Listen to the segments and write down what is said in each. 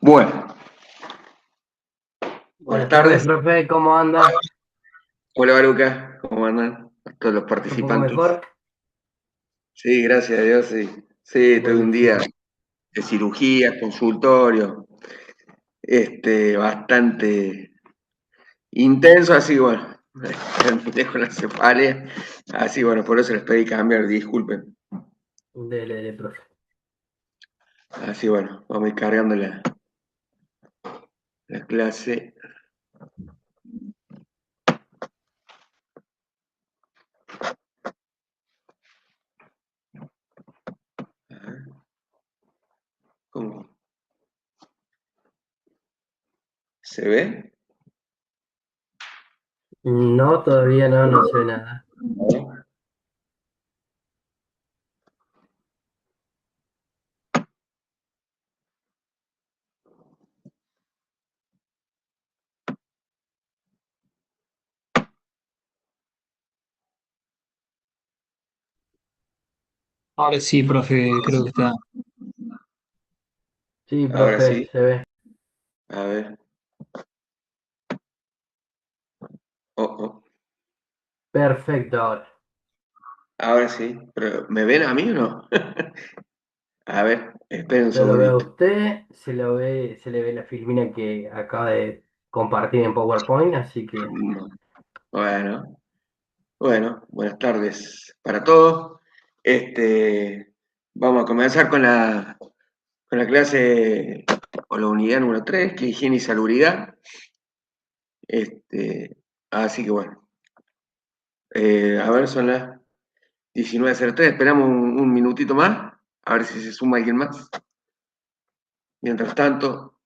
Bueno, buenas Buenas tardes, tardes. profe, ¿cómo anda? Hola, Baruca. ¿Cómo andan? A todos los ¿Un poco participantes. mejor? Sí, gracias a Dios, sí. Sí, tuve un día Buenísimo. de cirugía, consultorio, bastante intenso, así bueno, terminé con la cefalia, así bueno, por eso les pedí cambiar, disculpen. Dele, profe. Así bueno, vamos a ir cargando la clase. A ver, ¿cómo? ¿Se ve? No, todavía no, no se ve nada. Ahora sí, profe, creo que está. Sí, Ahora profe, sí, se ve. a ver. Oh, oh. Perfecto ahora. Ahora sí, pero ¿me ven a mí o no? A ver, esperen un Yo lo veo a segundito. usted, se le ve la filmina que acaba de compartir en PowerPoint, así que Bueno, bueno, buenas tardes para todos. Vamos a comenzar con la clase o la unidad número 3, que es higiene y salubridad. Este, Así que bueno, a ver, son las 19:03, esperamos un minutito más, a ver si se suma alguien más. Mientras tanto,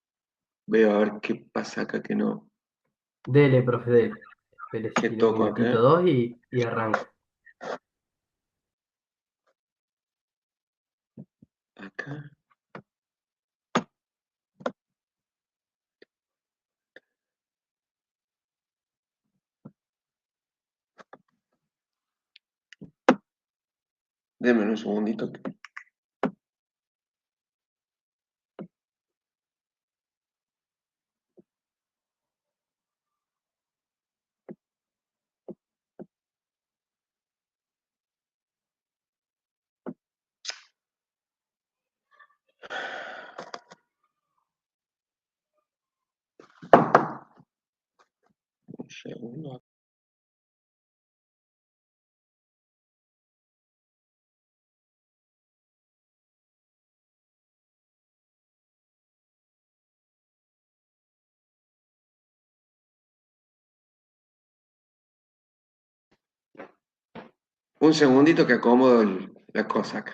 veo a ver qué pasa acá que no, dele, profe, dele. Espere que si tiene un toco minutito acá. o dos y arranca. Acá. Denme un segundito. Un segundo. Un segundito que acomodo la cosa acá.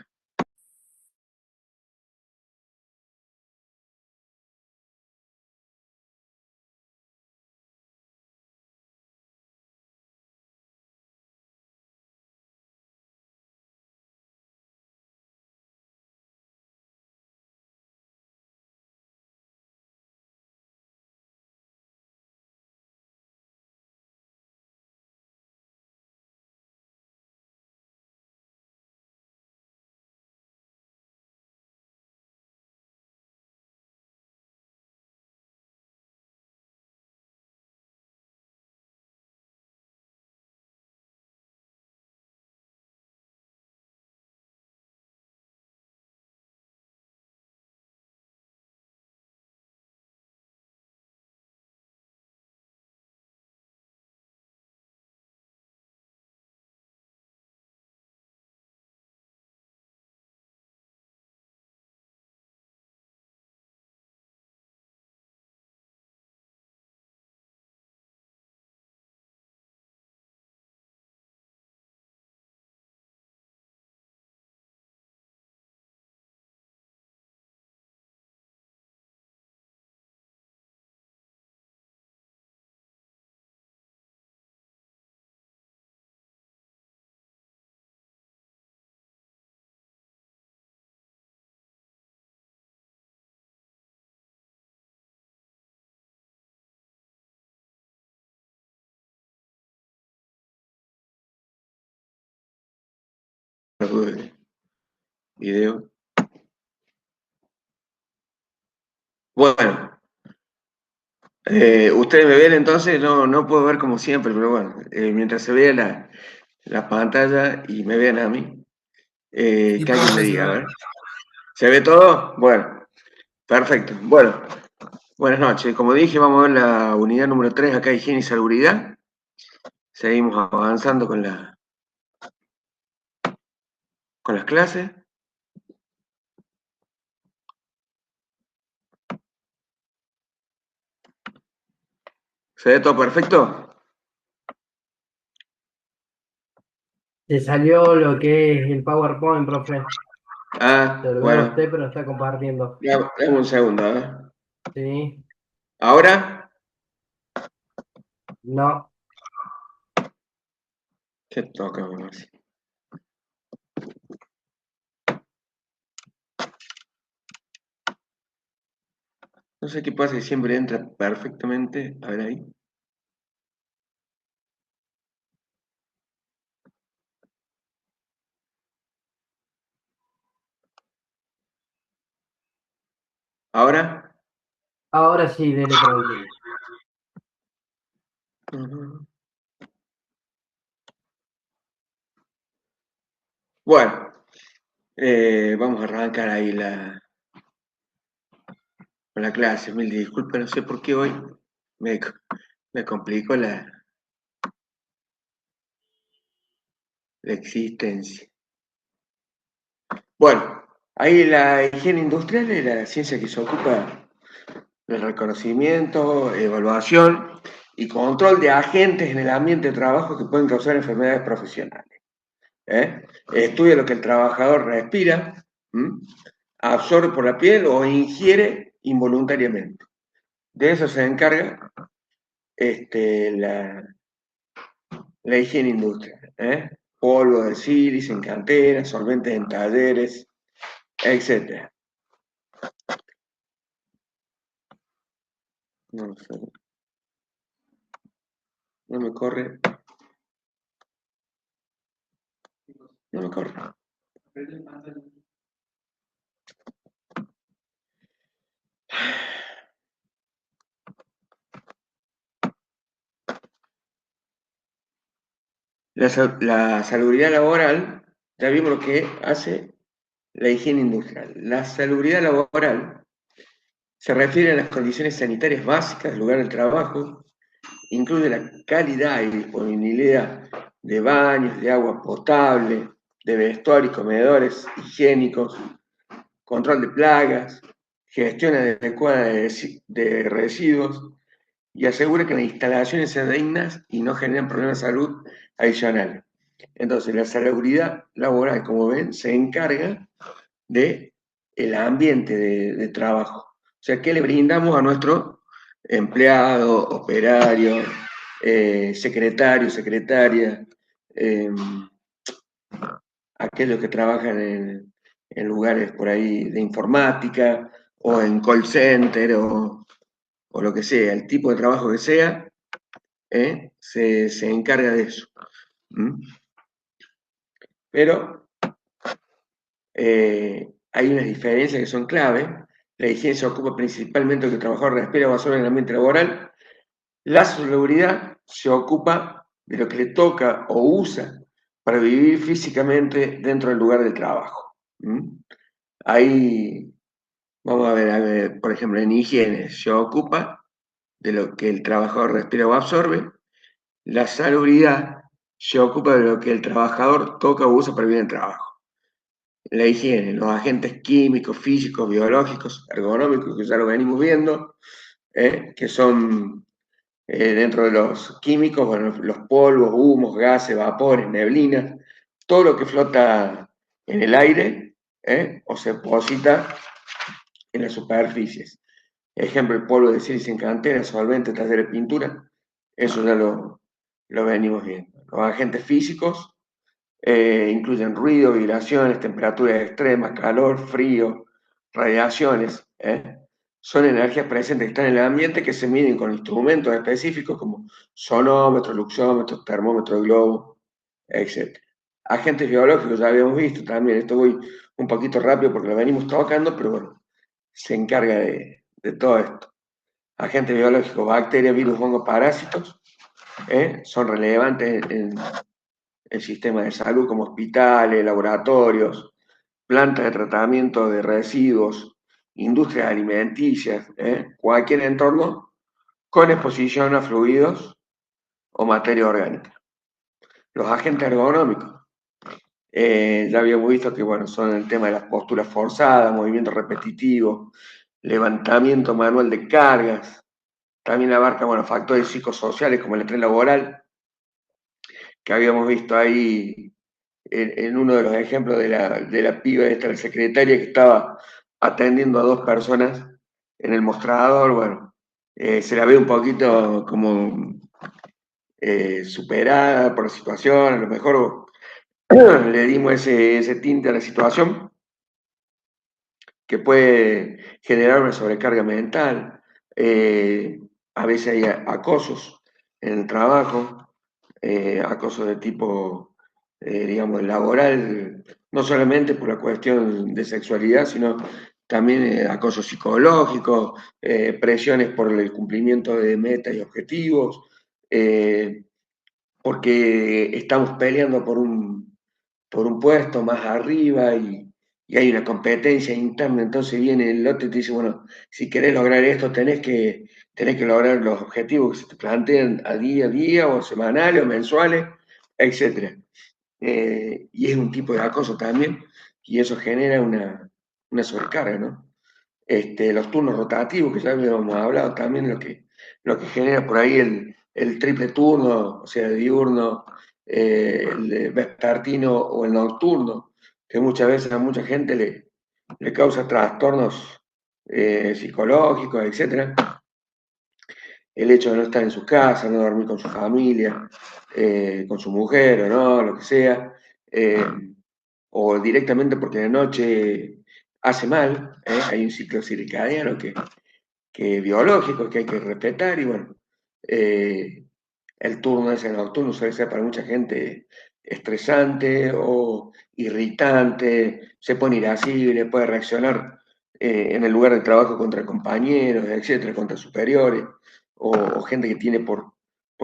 Video. Bueno, ustedes me ven entonces, no puedo ver como siempre, pero bueno, mientras se vea la pantalla y me vean a mí, Sí, que alguien me profe, se diga, a ve. ver. ¿Se ve todo? Bueno, perfecto. Bueno, buenas noches. Como dije, vamos a ver la unidad número 3, acá higiene y salubridad. Seguimos avanzando con las clases. ¿Se ve todo perfecto? Te salió lo que es el PowerPoint, profe. Ah, Te lo veo a bueno, usted, pero está compartiendo. dame un segundo, ¿eh? Sí, ¿Ahora? no. ¿Qué toca, bueno, así? No sé qué pasa, que siempre entra perfectamente. A ver ahí. ¿Ahora? Ahora sí, dele tranquilo. Ujú. Bueno, vamos a arrancar ahí con la clase. Mil disculpas, no sé por qué hoy me, me complico la existencia. Bueno, ahí la higiene industrial es la ciencia que se ocupa del reconocimiento, evaluación y control de agentes en el ambiente de trabajo que pueden causar enfermedades profesionales. Estudia lo que el trabajador respira, absorbe por la piel o ingiere involuntariamente. De eso se encarga la higiene industrial. Polvo de sílice en canteras, solventes en talleres, etc. No sé, no me corre, no me corre. La salubridad laboral, ya vimos lo que hace la higiene industrial. La salubridad laboral se refiere a las condiciones sanitarias básicas del lugar de trabajo, incluye la calidad y disponibilidad de baños, de agua potable, de vestuarios y comedores higiénicos, control de plagas, gestión adecuada de residuos y asegura que las instalaciones sean dignas y no generen problemas de salud adicionales. Entonces, la salubridad laboral, como ven, se encarga de el ambiente de trabajo. O sea, ¿qué le brindamos a nuestro empleado, operario, secretario, secretaria, eh, aquellos que trabajan en lugares por ahí de informática o en call center o lo que sea, el tipo de trabajo que sea, se encarga de eso. ¿Mm? Pero hay unas diferencias que son clave. La higiene se ocupa principalmente de que el trabajador respira o absorbe en el ambiente laboral. La salubridad se ocupa de lo que le toca o usa para vivir físicamente dentro del lugar de trabajo. ¿Mm? Ahí vamos a ver, por ejemplo, en higiene se ocupa de lo que el trabajador respira o absorbe. La salubridad se ocupa de lo que el trabajador toca o usa para vivir en el trabajo. La higiene, los agentes químicos, físicos, biológicos, ergonómicos, que ya lo venimos viendo, que son dentro de los químicos, bueno, los polvos, humos, gases, vapores, neblinas, todo lo que flota en el aire o se deposita en las superficies. Ejemplo, el polvo de sílice en cantera, solvente, taller de pintura, eso ya lo venimos viendo. Los agentes físicos incluyen ruido, vibraciones, temperaturas extremas, calor, frío, radiaciones. Son energías presentes que están en el ambiente que se miden con instrumentos específicos como sonómetro, luxómetro, termómetro, globo, etc. Agentes biológicos, ya habíamos visto también, esto voy un poquito rápido porque lo venimos tocando, pero bueno, se encarga de de todo esto. Agentes biológicos, bacterias, virus, hongos, parásitos, son relevantes en el sistema de salud como hospitales, laboratorios, plantas de tratamiento de residuos, industrias alimenticias, cualquier entorno con exposición a fluidos o materia orgánica. Los agentes ergonómicos. Ya habíamos visto que bueno, son el tema de las posturas forzadas, movimientos repetitivos, levantamiento manual de cargas. También abarca bueno, factores psicosociales como el estrés laboral, que habíamos visto ahí en uno de los ejemplos de la piba esta, la secretaria que estaba atendiendo a dos personas en el mostrador. Bueno, se la ve un poquito como superada por la situación, a lo mejor le dimos ese tinte a la situación que puede generar una sobrecarga mental. A veces hay acosos en el trabajo, acoso de tipo, digamos, laboral, no solamente por la cuestión de sexualidad, sino también acoso psicológico, presiones por el cumplimiento de metas y objetivos, porque estamos peleando por un puesto más arriba y hay una competencia interna, entonces viene el otro y te dice, bueno, si querés lograr esto, tenés que lograr los objetivos que se te plantean a día, o semanales, o mensuales, etc. Y es un tipo de acoso también, y eso genera una sobrecarga, ¿no? Los turnos rotativos, que ya habíamos hablado también, lo que genera por ahí el triple turno, o sea, diurno, el vespertino o el nocturno, que muchas veces a mucha gente le causa trastornos psicológicos, etcétera. El hecho de no estar en su casa, no dormir con su familia, con su mujer o no, lo que sea, eh, o directamente porque de noche hace mal, hay un ciclo circadiano que biológico que hay que respetar y bueno, eh, el turno ese nocturno suele ser para mucha gente estresante o irritante, se pone irascible, puede reaccionar en el lugar de trabajo contra compañeros, etcétera, contra superiores, o gente que tiene por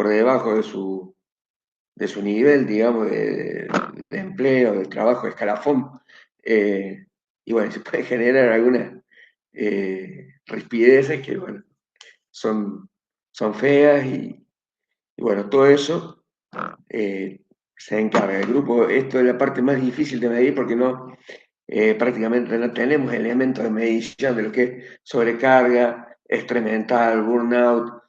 debajo de su nivel, digamos, de empleo, de trabajo, de escalafón. Y bueno, se puede generar algunas rispideces que, bueno, son, son feas y bueno, todo eso eh, se encarga. El grupo, esto es la parte más difícil de medir porque no, prácticamente no tenemos elementos de medición de lo que es sobrecarga, estrés mental, burnout,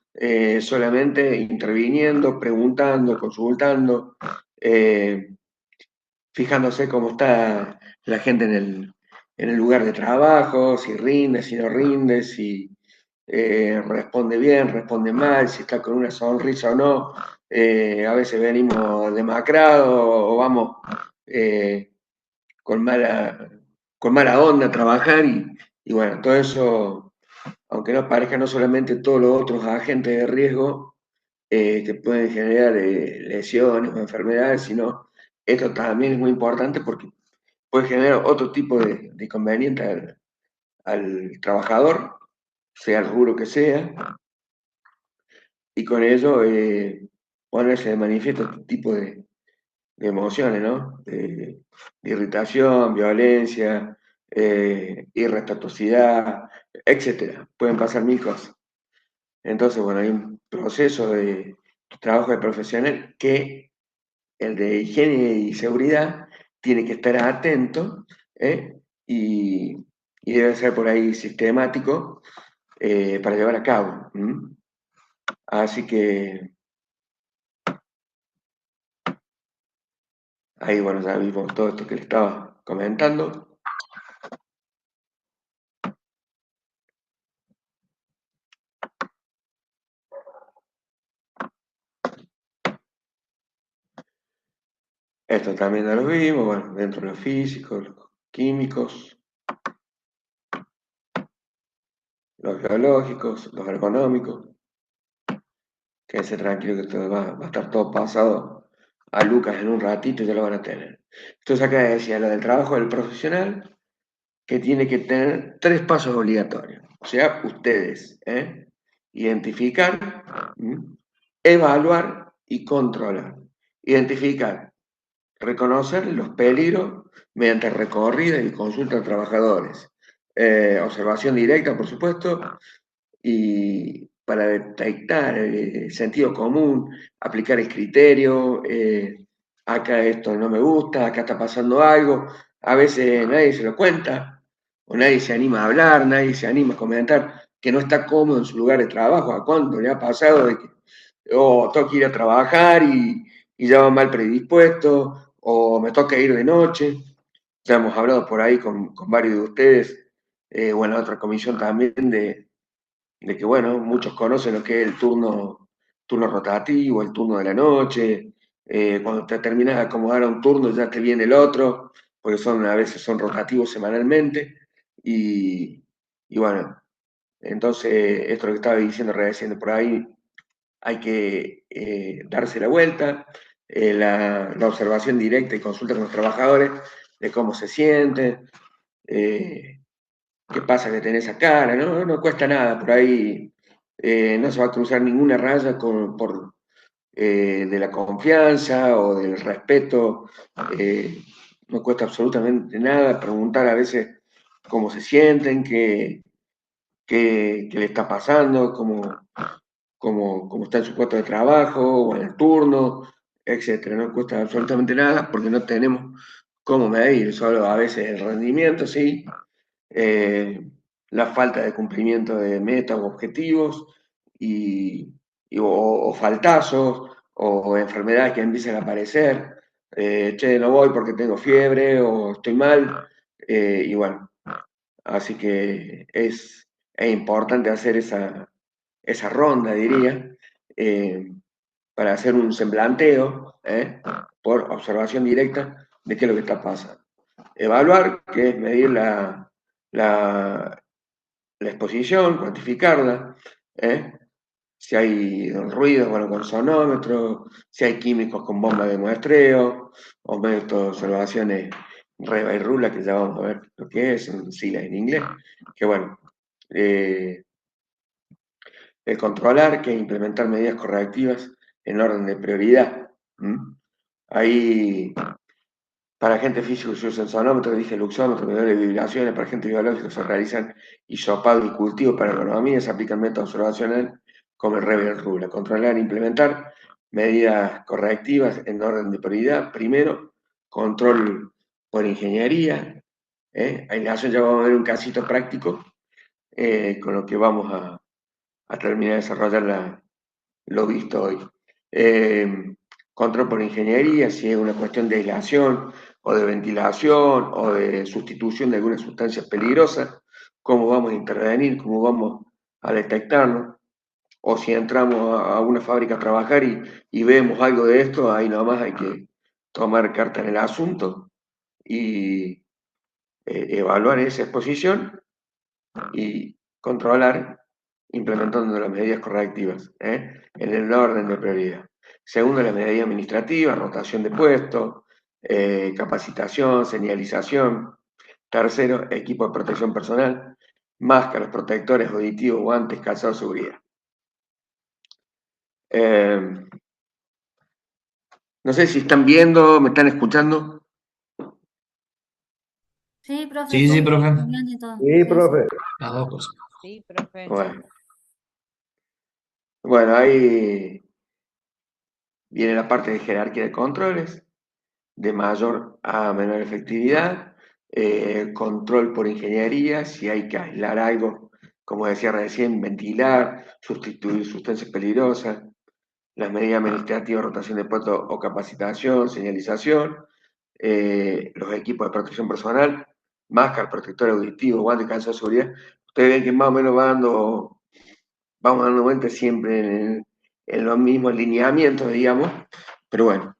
solamente interviniendo, preguntando, consultando, eh, fijándose cómo está la gente en el lugar de trabajo, si rinde, si no rinde, si responde bien, responde mal, si está con una sonrisa o no. A veces venimos demacrados o vamos eh, con, mala, con mala onda a trabajar y bueno, todo eso, aunque no parezca, no solamente todos los otros agentes de riesgo que pueden generar lesiones o enfermedades, sino esto también es muy importante porque puede generar otro tipo de inconveniente al trabajador, sea el rubro que sea, y con ello ponerse de manifiesto este tipo de emociones, ¿no? De irritación, violencia, irrespetuosidad, etcétera. Pueden pasar mil cosas. Entonces, bueno, hay un proceso de trabajo de profesional que el de higiene y seguridad tiene que estar atento ¿eh? y, y debe ser por ahí sistemático para llevar a cabo. Así que ahí, bueno, ya vimos todo esto que le estaba comentando. Esto también ya lo vimos, bueno, dentro de los físicos, los químicos, los biológicos, los ergonómicos. Quédense tranquilo que todo va a estar todo pasado a Lucas en un ratito y ya lo van a tener. Entonces acá decía lo del trabajo del profesional, que tiene que tener 3 pasos obligatorios. O sea, ustedes, identificar, evaluar y controlar. Identificar, reconocer los peligros mediante recorrida y consulta a trabajadores. Observación directa, por supuesto, y para detectar el sentido común, aplicar el criterio, acá esto no me gusta, acá está pasando algo, a veces nadie se lo cuenta, o nadie se anima a hablar, nadie se anima a comentar que no está cómodo en su lugar de trabajo. ¿A cuánto le ha pasado de que tengo que ir a trabajar y ya va mal predispuesto, o me toca ir de noche? Ya hemos hablado por ahí con varios de ustedes, o en la otra comisión también, de que, bueno, muchos conocen lo que es el turno rotativo, el turno de la noche, cuando te terminas de acomodar a un turno ya te viene el otro, porque a veces son rotativos semanalmente, y, y bueno, entonces esto lo que estaba diciendo recién por ahí, hay que darse la vuelta, la observación directa y consulta con los trabajadores de cómo se sienten, eh, qué pasa que tenés esa cara, ¿no? No cuesta nada, por ahí no se va a cruzar ninguna raya de la confianza o del respeto, no cuesta absolutamente nada preguntar a veces cómo se sienten, qué le está pasando, cómo está en su puesto de trabajo o en el turno, etcétera. No cuesta absolutamente nada porque no tenemos cómo medir, solo a veces el rendimiento, sí, eh, la falta de cumplimiento de metas o objetivos y, o faltazos o enfermedades que empiezan a aparecer. Che, no voy porque tengo fiebre o estoy mal. Y bueno, así que es importante hacer esa ronda, diría, eh, para hacer un semblanteo, por observación directa de qué es lo que está pasando. Evaluar, que es medir la, la exposición, cuantificarla, ¿eh? Si hay ruidos, bueno, con sonómetro, si hay químicos con bomba de muestreo, o métodos de observaciones Reba y Rula, que ya vamos a ver lo que es, en siglas en inglés, que bueno, eh, el controlar, que es implementar medidas correctivas en orden de prioridad. Ahí, para agentes físicos se usan sonómetros, dije luxómetros, medidores de vibraciones. Para agentes biológicos se realizan hisopado y cultivo. Para agronomía se aplican métodos observacionales como el Reba y el Rula. Controlar e implementar medidas correctivas en orden de prioridad. Primero, control por ingeniería. Aislación, ya vamos a ver un casito práctico, con lo que vamos a terminar de desarrollar lo visto hoy. Control por ingeniería, si es una cuestión de aislación o de ventilación o de sustitución de alguna sustancia peligrosa, cómo vamos a intervenir, cómo vamos a detectarlo. O si entramos a una fábrica a trabajar y vemos algo de esto, ahí nomás hay que tomar carta en el asunto y evaluar esa exposición y controlar implementando las medidas correctivas, en el orden de prioridad. Segundo, la medida administrativa, rotación de puestos, capacitación, señalización. Tercero, equipo de protección personal, máscaras, protectores auditivos, guantes, calzado de seguridad. No sé si están viendo, me están escuchando. Sí, profe, Sí, sí, sí, profe. bien y todo. Sí, Sí, sí. profe. Las dos cosas. Sí, profe. Bueno, bueno, ahí viene la parte de jerarquía de controles, de mayor a menor efectividad, control por ingeniería, si hay que aislar algo, como decía recién, ventilar, sustituir sustancias peligrosas, las medidas administrativas, rotación de puestos o capacitación, señalización, los equipos de protección personal, máscara, protector auditivo, guantes, calzado de seguridad. Ustedes ven que más o menos vamos dando vueltas siempre en los mismos lineamientos, digamos, pero bueno,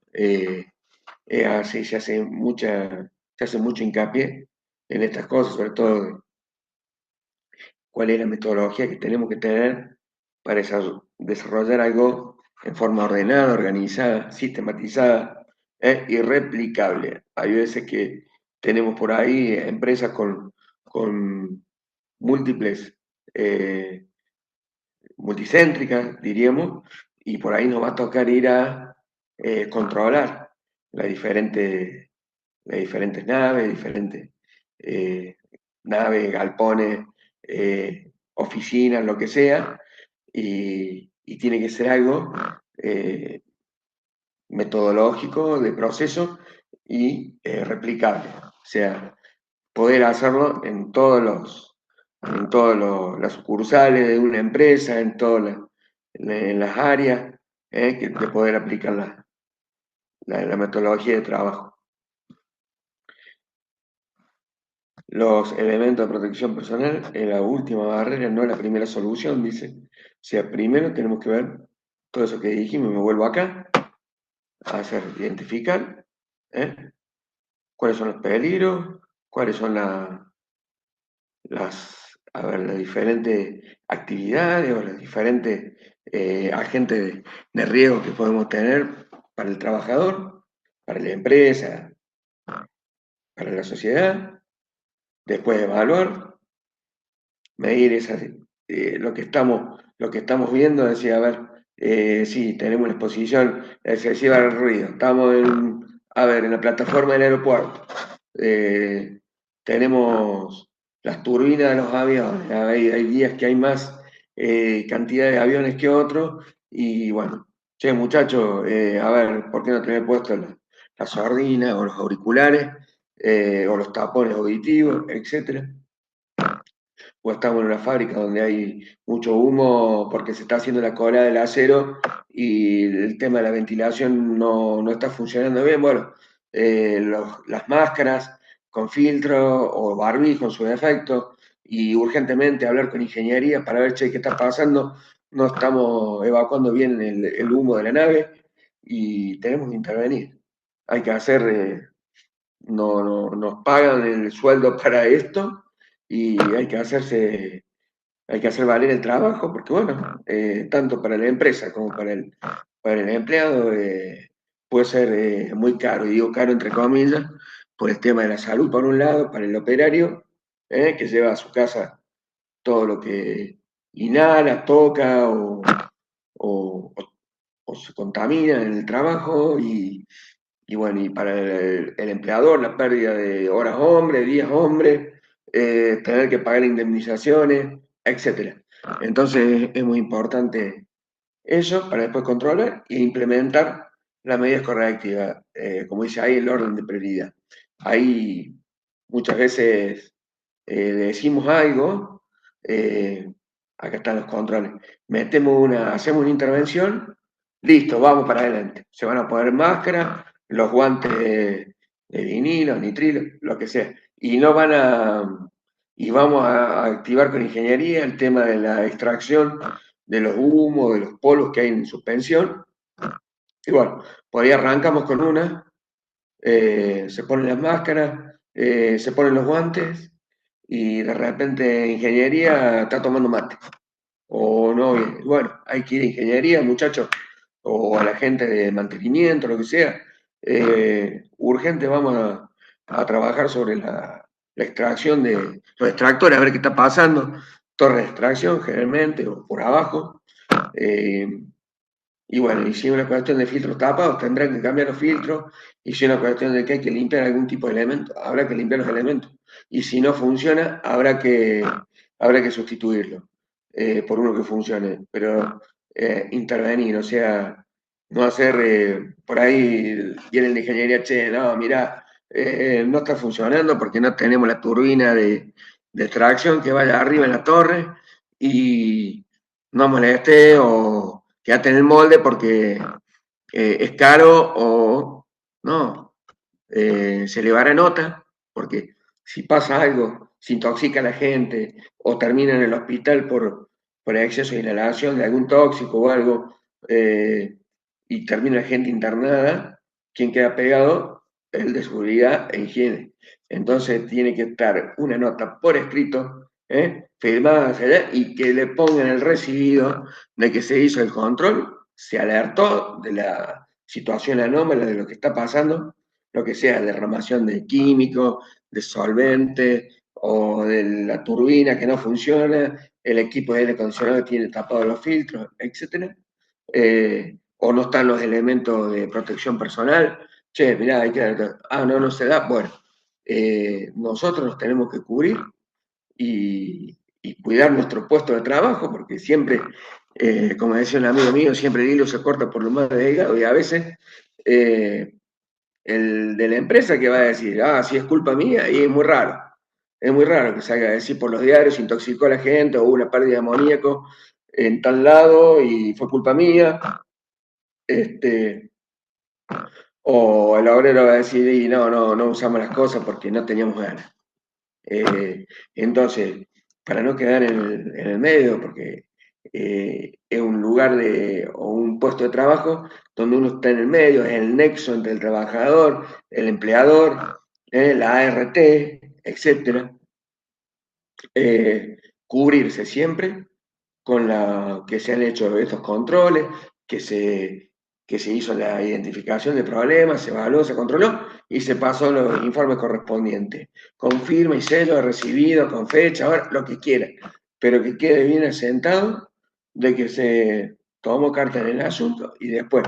así se hace mucho hincapié en estas cosas, sobre todo cuál es la metodología que tenemos que tener para desarrollar algo en forma ordenada, organizada, sistematizada, y replicable. Hay veces que tenemos por ahí empresas con con múltiples multicéntricas, diríamos, y por ahí nos va a tocar ir a controlar las diferentes naves, naves, galpones, oficinas, lo que sea, y tiene que ser algo metodológico, de proceso y replicable. O sea, poder hacerlo en todas las sucursales de una empresa, en las áreas, de poder aplicar la metodología de trabajo. Los elementos de protección personal es la última barrera, no la primera solución, dice. O sea, primero tenemos que ver todo eso que dijimos, me vuelvo acá, a hacer identificar cuáles son los peligros, cuáles son las diferentes actividades o los diferentes agentes de riesgo que podemos tener para el trabajador, para la empresa, para la sociedad. Después evaluar, medir lo que estamos viendo, decir, a ver, sí, tenemos una exposición excesiva al ruido, estamos en la plataforma del aeropuerto, tenemos las turbinas de los aviones, hay días que hay más cantidad de aviones que otros, y bueno, che, muchachos, a ver, ¿por qué no tener puesto la sordina o los auriculares, o los tapones auditivos, etcétera? O estamos en una fábrica donde hay mucho humo porque se está haciendo la cola del acero y el tema de la ventilación no está funcionando bien. Bueno, las máscaras con filtro o barbijo en su defecto, y urgentemente hablar con ingeniería para ver, che, qué está pasando, no estamos evacuando bien el humo de la nave y tenemos que intervenir. Hay que hacer, nos pagan el sueldo para esto y hay que hacer valer el trabajo, porque bueno, tanto para la empresa como para el empleado puede ser muy caro, y digo caro entre comillas, por el tema de la salud por un lado, para el operario, que lleva a su casa todo lo que inhala, toca o, o se contamina en el trabajo, y bueno, y para el empleador la pérdida de horas hombre, días hombre, tener que pagar indemnizaciones, etcétera. Entonces es muy importante eso para después controlar e implementar las medidas correctivas, como dice ahí, el orden de prioridad. Ahí muchas veces decimos algo, eh, acá están los controles, hacemos una intervención, listo, vamos para adelante. Se van a poner máscaras, los guantes de vinilo, nitrilo, lo que sea. Y vamos a activar con ingeniería el tema de la extracción de los humos, de los polos que hay en suspensión. Y bueno, por ahí arrancamos con una, se ponen las máscaras, se ponen los guantes, y de repente ingeniería está tomando mate. O no, bueno, hay que ir a ingeniería, muchachos, o a la gente de mantenimiento, lo que sea. Urgente, vamos a trabajar sobre la extracción de los extractores, a ver qué está pasando. Torre de extracción, generalmente, o por abajo. Eh, y bueno, y si es una cuestión de filtros tapados, tendrán que cambiar los filtros. Y si es una cuestión de que hay que limpiar algún tipo de elemento, habrá que limpiar los elementos. Y si no funciona, habrá que sustituirlo por uno que funcione. Pero intervenir, o sea, no hacer por ahí, viene la ingeniería, che, no, mirá, no está funcionando porque no tenemos la turbina de extracción que vaya arriba en la torre, y no moleste o quédate en el molde porque es caro, o no, se elevará nota, porque si pasa algo, se intoxica a la gente o termina en el hospital por exceso de inhalación de algún tóxico o algo, y termina la gente internada, ¿quién queda pegado? El de seguridad e higiene. Entonces tiene que estar una nota por escrito, firmada hacia allá, y que le pongan el recibido de que se hizo el control, se alertó de la situación anómala de lo que está pasando, lo que sea derramación de químicos, de solventes, o de la turbina que no funciona, el equipo de aire acondicionado tiene tapados los filtros, etc. O no están los elementos de protección personal. Che, mirá, no se da. Bueno, nosotros nos tenemos que cubrir y cuidar nuestro puesto de trabajo, porque siempre, como decía un amigo mío, siempre el hilo se corta por lo más delgado, y a veces el de la empresa que va a decir, sí es culpa mía, y es muy raro. Es muy raro que salga a decir por los diarios, intoxicó a la gente, o hubo una pérdida de amoníaco en tal lado y fue culpa mía. O el obrero va a decir, y no usamos las cosas porque no teníamos ganas. Entonces, para no quedar en el medio, porque es un lugar o un puesto de trabajo donde uno está en el medio, es el nexo entre el trabajador, el empleador, la ART, etc. Cubrirse siempre con la que se han hecho estos controles, que se hizo la identificación de problemas, se evaluó, se controló y se pasó los informes correspondientes, con firma y sello de recibido, con fecha, ahora lo que quiera, pero que quede bien asentado de que se tomó carta en el asunto y después,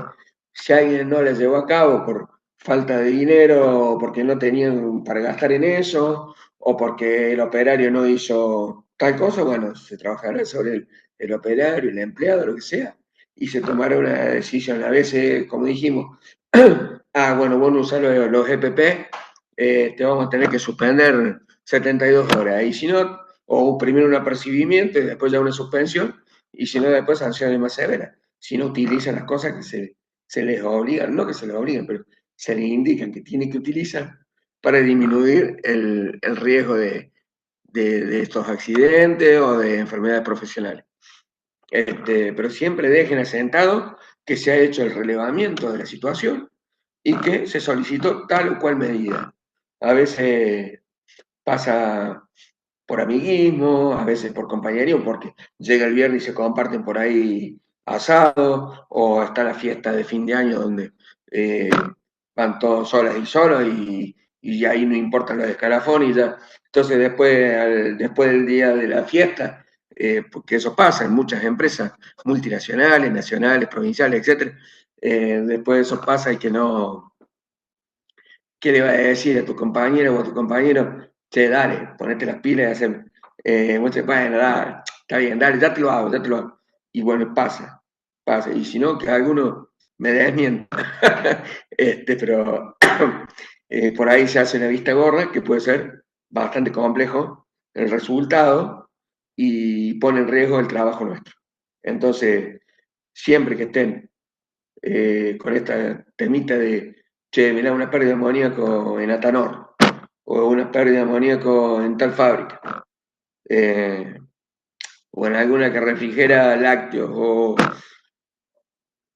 si alguien no le llevó a cabo por falta de dinero, o porque no tenían para gastar en eso, o porque el operario no hizo tal cosa, bueno, se trabajará sobre el operario, el empleado, lo que sea, y se tomará una decisión. A veces, como dijimos, bueno, vos no usás los EPP, te vamos a tener que suspender 72 horas, y si no, o primero un apercibimiento y después ya una suspensión, y si no, después sanciones más severas. Si no utilizan las cosas que se les obligan, no que se les obligan, pero se les indican que tienen que utilizar para disminuir el riesgo de estos accidentes o de enfermedades profesionales. Pero siempre dejen asentado que se ha hecho el relevamiento de la situación y que se solicitó tal o cual medida. A veces pasa por amiguismo, a veces por compañerismo, porque llega el viernes y se comparten por ahí asados, o está la fiesta de fin de año donde van todos solas y solos y ahí no importan los escalafones y ya. Entonces después del día de la fiesta, porque eso pasa en muchas empresas multinacionales, nacionales, provinciales, etc. Después de eso pasa y que no, ¿qué le va a decir a tu compañero o a tu compañero? Che, dale, ponete las pilas y hacer. Bueno, dale, está bien, dale, ya te lo hago, ya te lo hago. Y bueno, pasa. Y si no, que alguno me desmienta. Pero por ahí se hace una vista gorda que puede ser bastante complejo el resultado y pone en riesgo el trabajo nuestro. Entonces, siempre que estén con esta temita de, che, mirá, una pérdida de amoníaco en Atanor, o una pérdida de amoníaco en tal fábrica, o en alguna que refrigera lácteos, o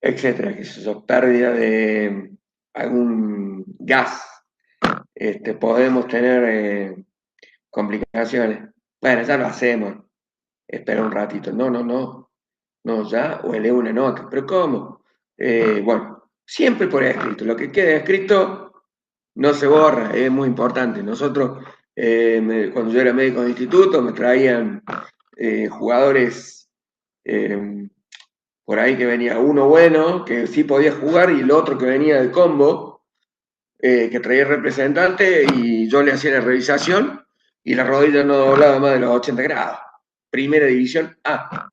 etcétera, que eso, pérdida de algún gas, podemos tener complicaciones. Bueno, ya lo hacemos, espera un ratito, no, ya, o eleva una nota, pero ¿cómo? Bueno, siempre por escrito, lo que quede escrito no se borra, es muy importante. Nosotros, cuando yo era médico de instituto, me traían jugadores por ahí que venía uno bueno, que sí podía jugar, y el otro que venía del combo, que traía el representante, y yo le hacía la revisación, y la rodilla no doblaba más de los 80 grados. Primera división A.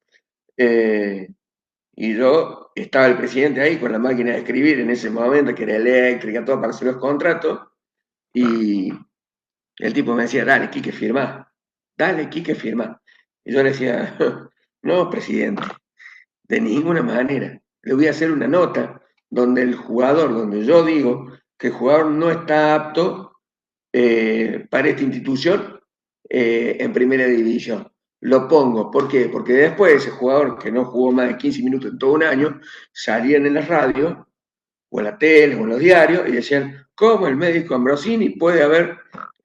Y yo estaba el presidente ahí con la máquina de escribir en ese momento, que era eléctrica, todo para hacer los contratos, y el tipo me decía, dale, Quique, firmá, dale, Quique, firmá. Y yo le decía, no, presidente, de ninguna manera. Le voy a hacer una nota donde el jugador, donde yo digo que el jugador no está apto para esta institución en primera división. Lo pongo, ¿por qué? Porque después ese jugador que no jugó más de 15 minutos en todo un año, salían en la radio, o en la tele, o en los diarios, y decían, ¿cómo el médico Ambrosini puede haber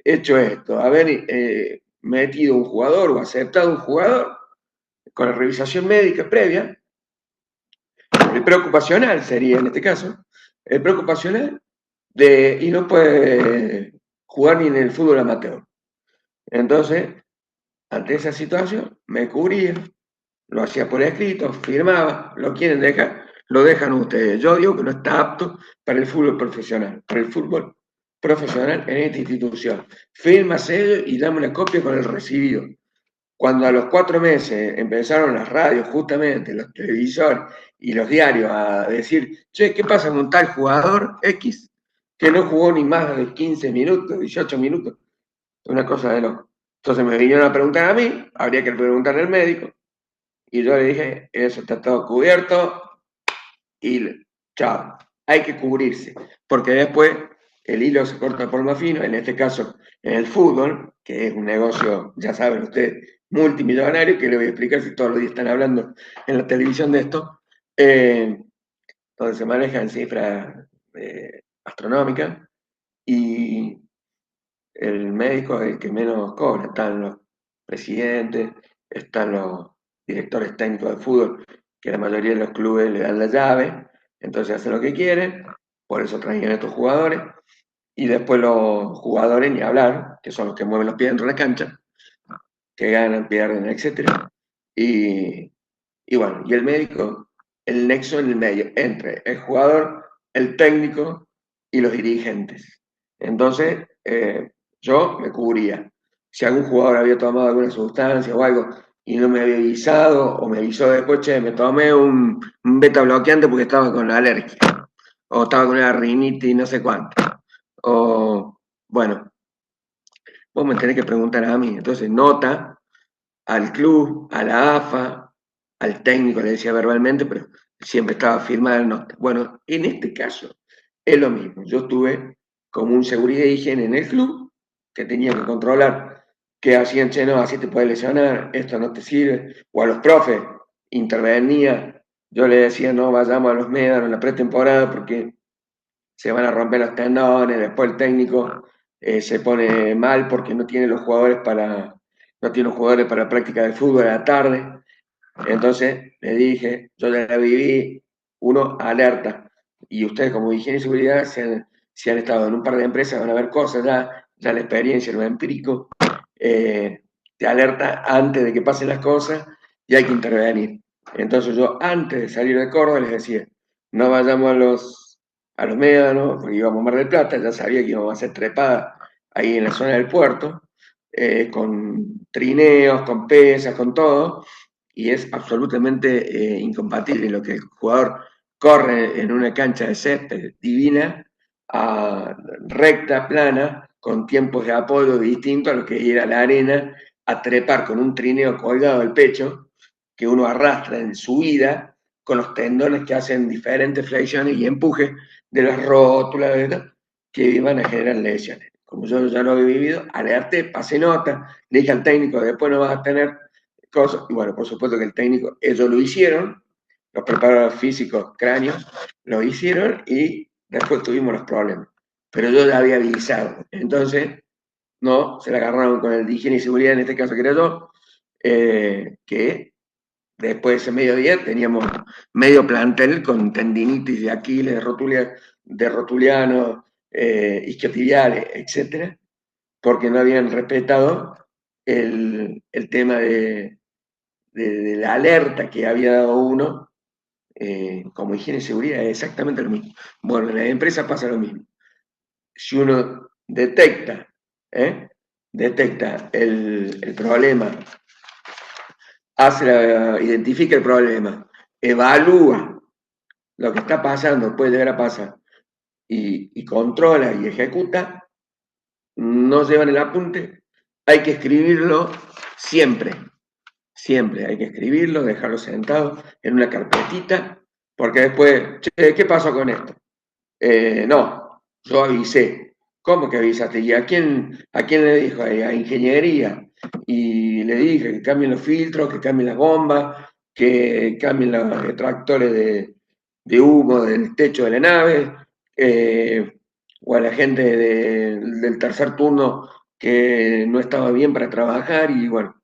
hecho esto? Haber metido un jugador o aceptado un jugador con la revisación médica previa, el preocupacional sería en este caso, el preocupacional y no puede jugar ni en el fútbol amateur. Entonces, ante esa situación, me cubría, lo hacía por escrito, firmaba, lo quieren dejar, lo dejan ustedes. Yo digo que no está apto para el fútbol profesional, en esta institución. Firma, sello y dame una copia con el recibido. Cuando a los 4 meses empezaron las radios, justamente, los televisores y los diarios a decir, che, ¿qué pasa con tal jugador X que no jugó ni más de 15 minutos, 18 minutos? Una cosa de loco. Entonces me vinieron a preguntar a mí, habría que preguntarle al médico, y yo le dije, eso está todo cubierto y chao, hay que cubrirse, porque después el hilo se corta por más fino, en este caso en el fútbol, que es un negocio, ya saben ustedes, multimillonario, que le voy a explicar si todos los días están hablando en la televisión de esto, donde se manejan cifras astronómicas y el médico es el que menos cobra, están los presidentes, están los directores técnicos de fútbol, que la mayoría de los clubes le dan la llave, entonces hacen lo que quieren, por eso traen a estos jugadores, y después los jugadores, ni hablar, que son los que mueven los pies dentro de la cancha, que ganan, pierden, etcétera. Y bueno, y el médico, el nexo en el medio entre el jugador, el técnico y los dirigentes. Entonces, yo me cubría. Si algún jugador había tomado alguna sustancia o algo y no me había avisado, o me avisó después, che, me tomé un beta bloqueante porque estaba con la alergia, o estaba con la rinitis y no sé cuánto. O, bueno, vos me tenés que preguntar a mí. Entonces, nota al club, a la AFA, al técnico le decía verbalmente, pero siempre estaba firmada la nota. Bueno, en este caso es lo mismo. Yo estuve como un seguridad de higiene en el club, que tenía que controlar qué hacían, che, no, así te puede lesionar, esto no te sirve, o a los profes, intervenía, yo le decía, no vayamos a los médanos en la pretemporada porque se van a romper los tendones, después el técnico se pone mal porque no tiene los jugadores no tiene los jugadores para la práctica de fútbol a la tarde. Entonces le dije, yo ya la viví, uno, alerta. Y ustedes como higiene y seguridad, si han estado en un par de empresas, van a ver cosas ya la experiencia, lo empírico, te alerta antes de que pasen las cosas y hay que intervenir. Entonces yo antes de salir de Córdoba les decía, no vayamos a los médanos, porque íbamos a Mar del Plata, ya sabía que íbamos a hacer trepada ahí en la zona del puerto, con trineos, con pesas, con todo, y es absolutamente incompatible lo que el jugador corre en una cancha de césped divina, recta, plana, con tiempos de apoyo distintos a lo que ir a la arena a trepar con un trineo colgado del pecho que uno arrastra en su vida con los tendones que hacen diferentes flexiones y empujes de las rótulas, ¿verdad? Que van a generar lesiones. Como yo ya lo he vivido, alerté, pasé nota, le dije al técnico, después no vas a tener cosas. Y bueno, por supuesto que el técnico, ellos lo hicieron, los preparadores físicos, cráneos, lo hicieron y después tuvimos los problemas. Pero yo ya había avisado. Entonces, no, se la agarraron con el de higiene y seguridad, en este caso que era yo, que después de ese mediodía teníamos medio plantel con tendinitis de Aquiles, de rotuliano, isquiotibiales, etcétera, porque no habían respetado el tema de la alerta que había dado uno como higiene y seguridad, es exactamente lo mismo. Bueno, en la empresa pasa lo mismo. Si uno ¿eh? detecta el problema, identifica el problema, evalúa lo que está pasando, puede llegar a pasar, y controla y ejecuta, no llevan el apunte, hay que escribirlo siempre, siempre hay que escribirlo, dejarlo sentado en una carpetita, porque después, che, ¿qué pasó con esto? No, yo avisé. ¿Cómo que avisaste? ¿Y a quién le dijo? A ingeniería. Y le dije que cambien los filtros, que cambien las bombas, que cambien los extractores de humo del techo de la nave, o a la gente del tercer turno que no estaba bien para trabajar. Y bueno,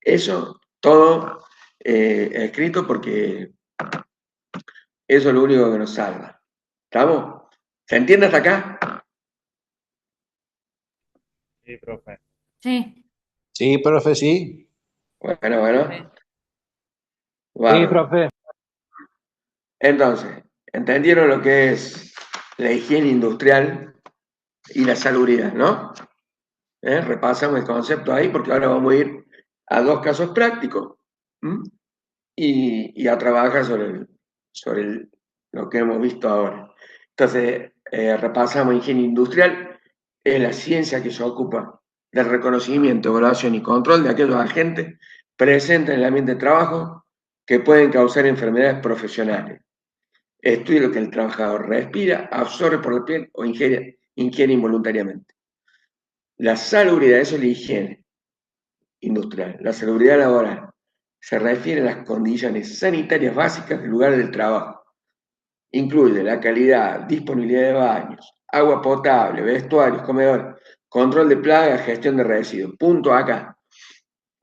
eso todo escrito porque eso es lo único que nos salva. ¿Estamos? ¿Se entiende hasta acá? Sí, profe. Sí, Sí, profe, sí. Bueno, Sí, bárbaro. profe. Entonces, ¿entendieron lo que es la higiene industrial y la salubridad, no? Repasamos el concepto ahí porque ahora vamos a ir a dos casos prácticos, ¿m? Y a trabajar sobre lo que hemos visto ahora. Entonces, repasamos higiene industrial, es la ciencia que se ocupa del reconocimiento, evaluación y control de aquellos agentes presentes en el ambiente de trabajo que pueden causar enfermedades profesionales. Estudia lo que el trabajador respira, absorbe por la piel o ingiere involuntariamente. La salubridad, eso es la higiene industrial. La salubridad laboral se refiere a las condiciones sanitarias básicas del lugar del trabajo. Incluye la calidad, disponibilidad de baños, agua potable, vestuarios, comedores, control de plagas, gestión de residuos. Punto acá.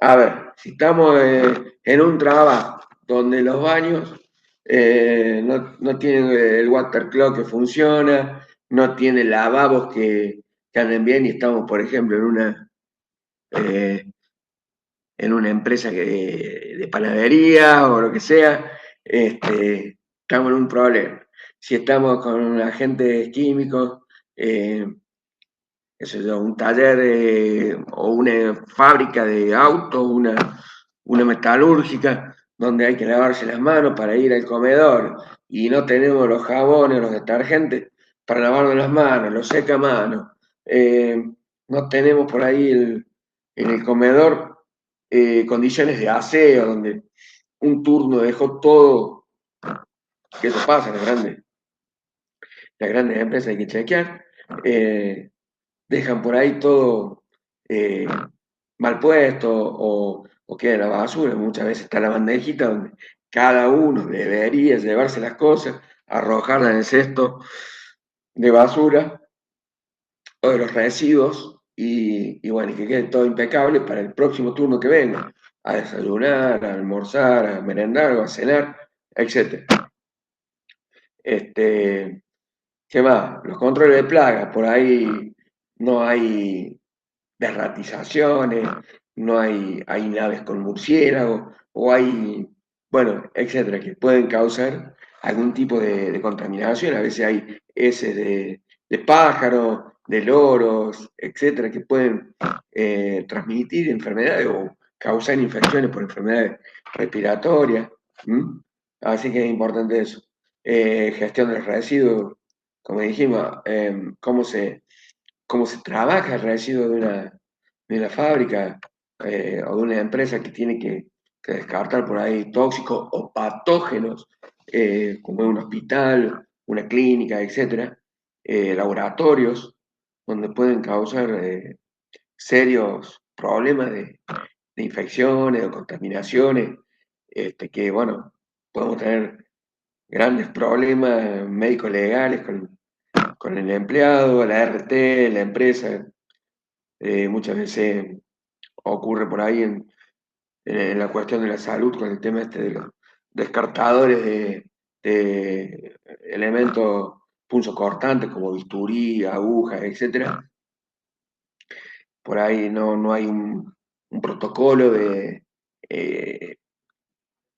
A ver, si estamos en un trabajo donde los baños no tienen el water clock que funciona, no tienen lavabos que anden bien y estamos, por ejemplo, eh, en una empresa de panadería o lo que sea, estamos en un problema. Si estamos con agentes químicos, eh, eso es un taller o una fábrica de autos, una metalúrgica, donde hay que lavarse las manos para ir al comedor y no tenemos los jabones, los detergentes para lavarnos las manos, los secamanos. No tenemos por ahí en el comedor condiciones de aseo, donde un turno dejó todo, que eso pasa en las grandes empresas, hay que chequear. Dejan por ahí todo eh, mal puesto o queda en la basura. Muchas veces está la bandejita donde cada uno debería llevarse las cosas, arrojarlas en el cesto de basura o de los residuos y bueno, y que quede todo impecable para el próximo turno que venga, a desayunar, a almorzar, a merendar o a cenar, etc. Este, ¿Qué más? Los controles de plagas, por ahí no hay desratizaciones, no hay naves con murciélagos, o hay, bueno, etcétera, que pueden causar algún tipo de contaminación. A veces hay heces de pájaros, de loros, etcétera, que pueden transmitir enfermedades o causar infecciones por enfermedades respiratorias. ¿M? Así que es importante eso. Gestión de los residuos, como dijimos, cómo se trabaja el residuo de una fábrica o de una empresa que tiene que descartar por ahí tóxicos o patógenos, como un hospital, una clínica, etcétera, laboratorios, donde pueden causar serios problemas de infecciones o contaminaciones, que, bueno, podemos tener grandes problemas médicos legales con el empleado, la RT, la empresa. Muchas veces ocurre por ahí en la cuestión de la salud con el tema este de los descartadores de elementos punzocortantes como bisturí, agujas, etcétera. Por ahí no hay un protocolo de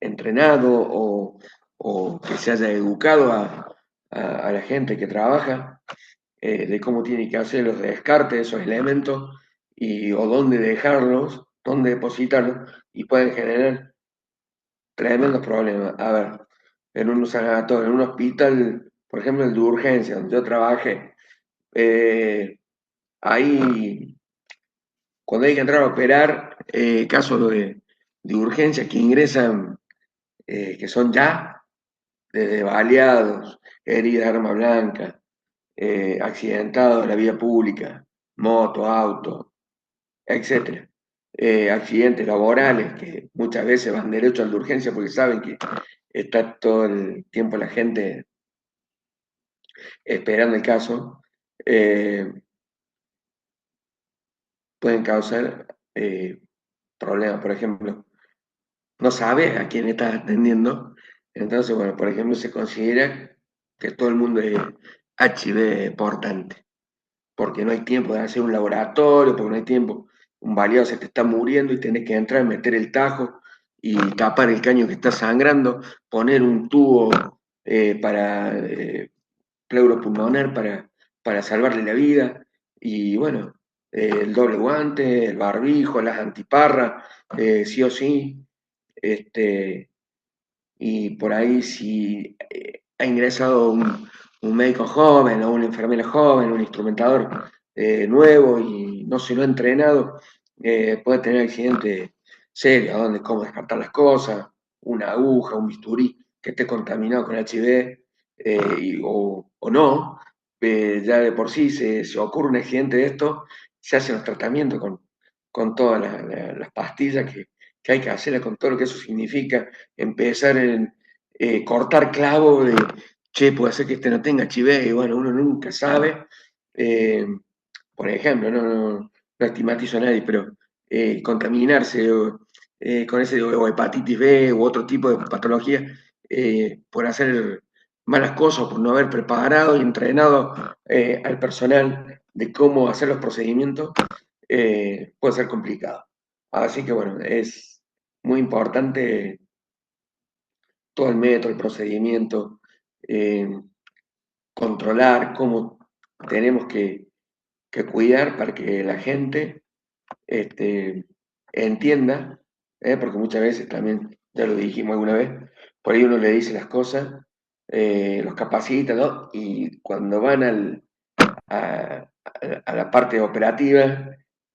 entrenado o que se haya educado a la gente que trabaja de cómo tiene que hacer los descartes de esos elementos o dónde dejarlos, dónde depositarlos, y pueden generar tremendos problemas. A ver, en un sanatorio, en un hospital, por ejemplo, el de urgencia, donde yo trabajé, eh, ahí, cuando hay que entrar a operar, casos de urgencia que ingresan, que son ya, desde baleados, heridas de arma blanca, accidentados en la vía pública, moto, auto, etcétera. Accidentes laborales que muchas veces van derecho al de urgencia porque saben que está todo el tiempo la gente esperando el caso, eh, pueden causar problemas. Por ejemplo, no sabes a quién estás atendiendo, entonces, bueno, por ejemplo, se considera que todo el mundo es HIV portante, porque no hay tiempo de hacer un laboratorio, porque no hay tiempo un baleado se te está muriendo y tenés que entrar, meter el tajo y tapar el caño que está sangrando, poner un tubo para pleuropulmonar para salvarle la vida, y bueno, el doble guante, el barbijo, las antiparras, sí o sí, y por ahí si ha ingresado un médico joven o una enfermera joven, un instrumentador nuevo y no se lo ha entrenado, puede tener accidentes serios, donde cómo descartar las cosas, una aguja, un bisturí que esté contaminado con HIV o no, ya de por sí se ocurre un accidente de esto, se hacen los tratamientos con todas las pastillas que hay que hacerlas, con todo lo que eso significa, empezar en cortar clavo de, che, puede ser que este no tenga HIV, y bueno, uno nunca sabe. Eh, por ejemplo, no estigmatizo a nadie, pero contaminarse con ese, o hepatitis B u otro tipo de patología, por hacer malas cosas, por no haber preparado y entrenado al personal de cómo hacer los procedimientos, puede ser complicado. Así que bueno, es muy importante todo el método, el procedimiento, eh, controlar cómo tenemos que cuidar para que la gente entienda, porque muchas veces también, ya lo dijimos alguna vez, por ahí uno le dice las cosas, los capacita, ¿no? Y cuando van a la parte operativa,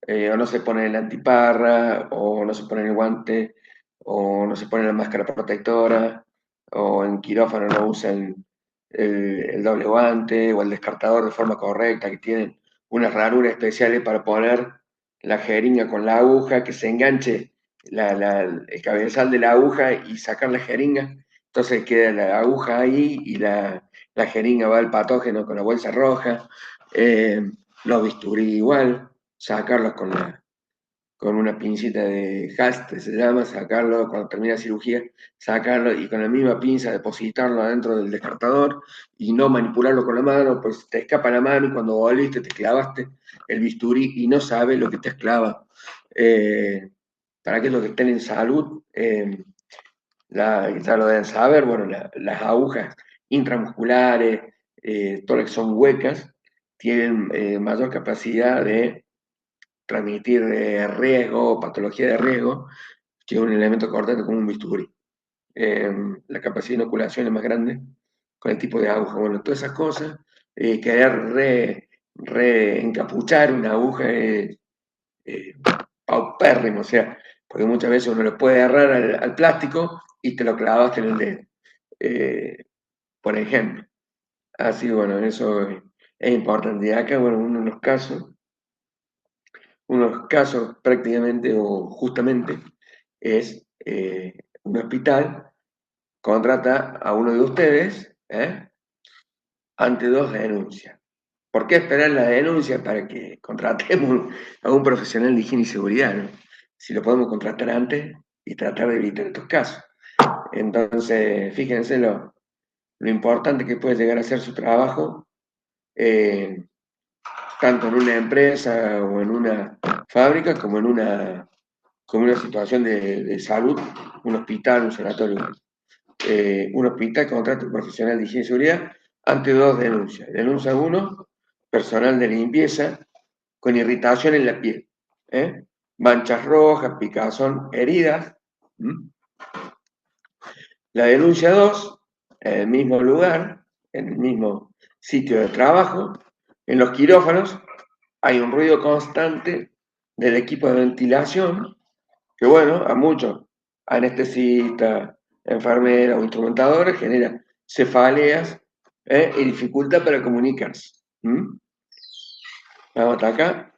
o no se ponen el antiparra, o no se ponen el guante, o no se ponen la máscara protectora, o en quirófano no usan el doble guante o el descartador de forma correcta, que tienen unas ranuras especiales para poner la jeringa con la aguja, que se enganche el cabezal de la aguja y sacar la jeringa. Entonces queda la aguja ahí y la jeringa va al patógeno con la bolsa roja. Los bisturí igual, sacarlos con una pincita de Hast, se llama, sacarlo cuando termina la cirugía, sacarlo y con la misma pinza depositarlo adentro del descartador y no manipularlo con la mano, pues te escapa la mano y cuando volviste te clavaste el bisturí y no sabes lo que te has clavado. Para aquellos que estén en salud, ya lo deben saber, bueno, las agujas intramusculares, todas las que son huecas, tienen mayor capacidad de transmitir riesgo, patología de riesgo, que es un elemento cortante como un bisturí. La capacidad de inoculación es más grande con el tipo de aguja. Bueno, todas esas cosas, querer encapuchar una aguja es paupérrimo, o sea, porque muchas veces uno le puede agarrar al plástico y te lo clavaste en el dedo, eh, por ejemplo. Así, bueno, eso es importante. Y acá, bueno, unos casos prácticamente o justamente es un hospital contrata a uno de ustedes ante dos denuncias. ¿Por qué esperar la denuncia para que contratemos a un profesional de higiene y seguridad, ¿no? Si lo podemos contratar antes y tratar de evitar estos casos. Entonces, fíjense lo importante que puede llegar a ser su trabajo, tanto en una empresa o en una fábrica como en una situación de salud, un hospital, un sanatorio. Un hospital contrata un profesional de higiene y seguridad ante dos denuncias. Denuncia uno, personal de limpieza con irritación en la piel, manchas rojas, picazón, heridas. La denuncia 2, en el mismo lugar, en el mismo sitio de trabajo, en los quirófanos, hay un ruido constante del equipo de ventilación, que bueno, a muchos anestesistas, enfermeras o instrumentadores genera cefaleas y dificultad para comunicarse. Vamos hasta acá.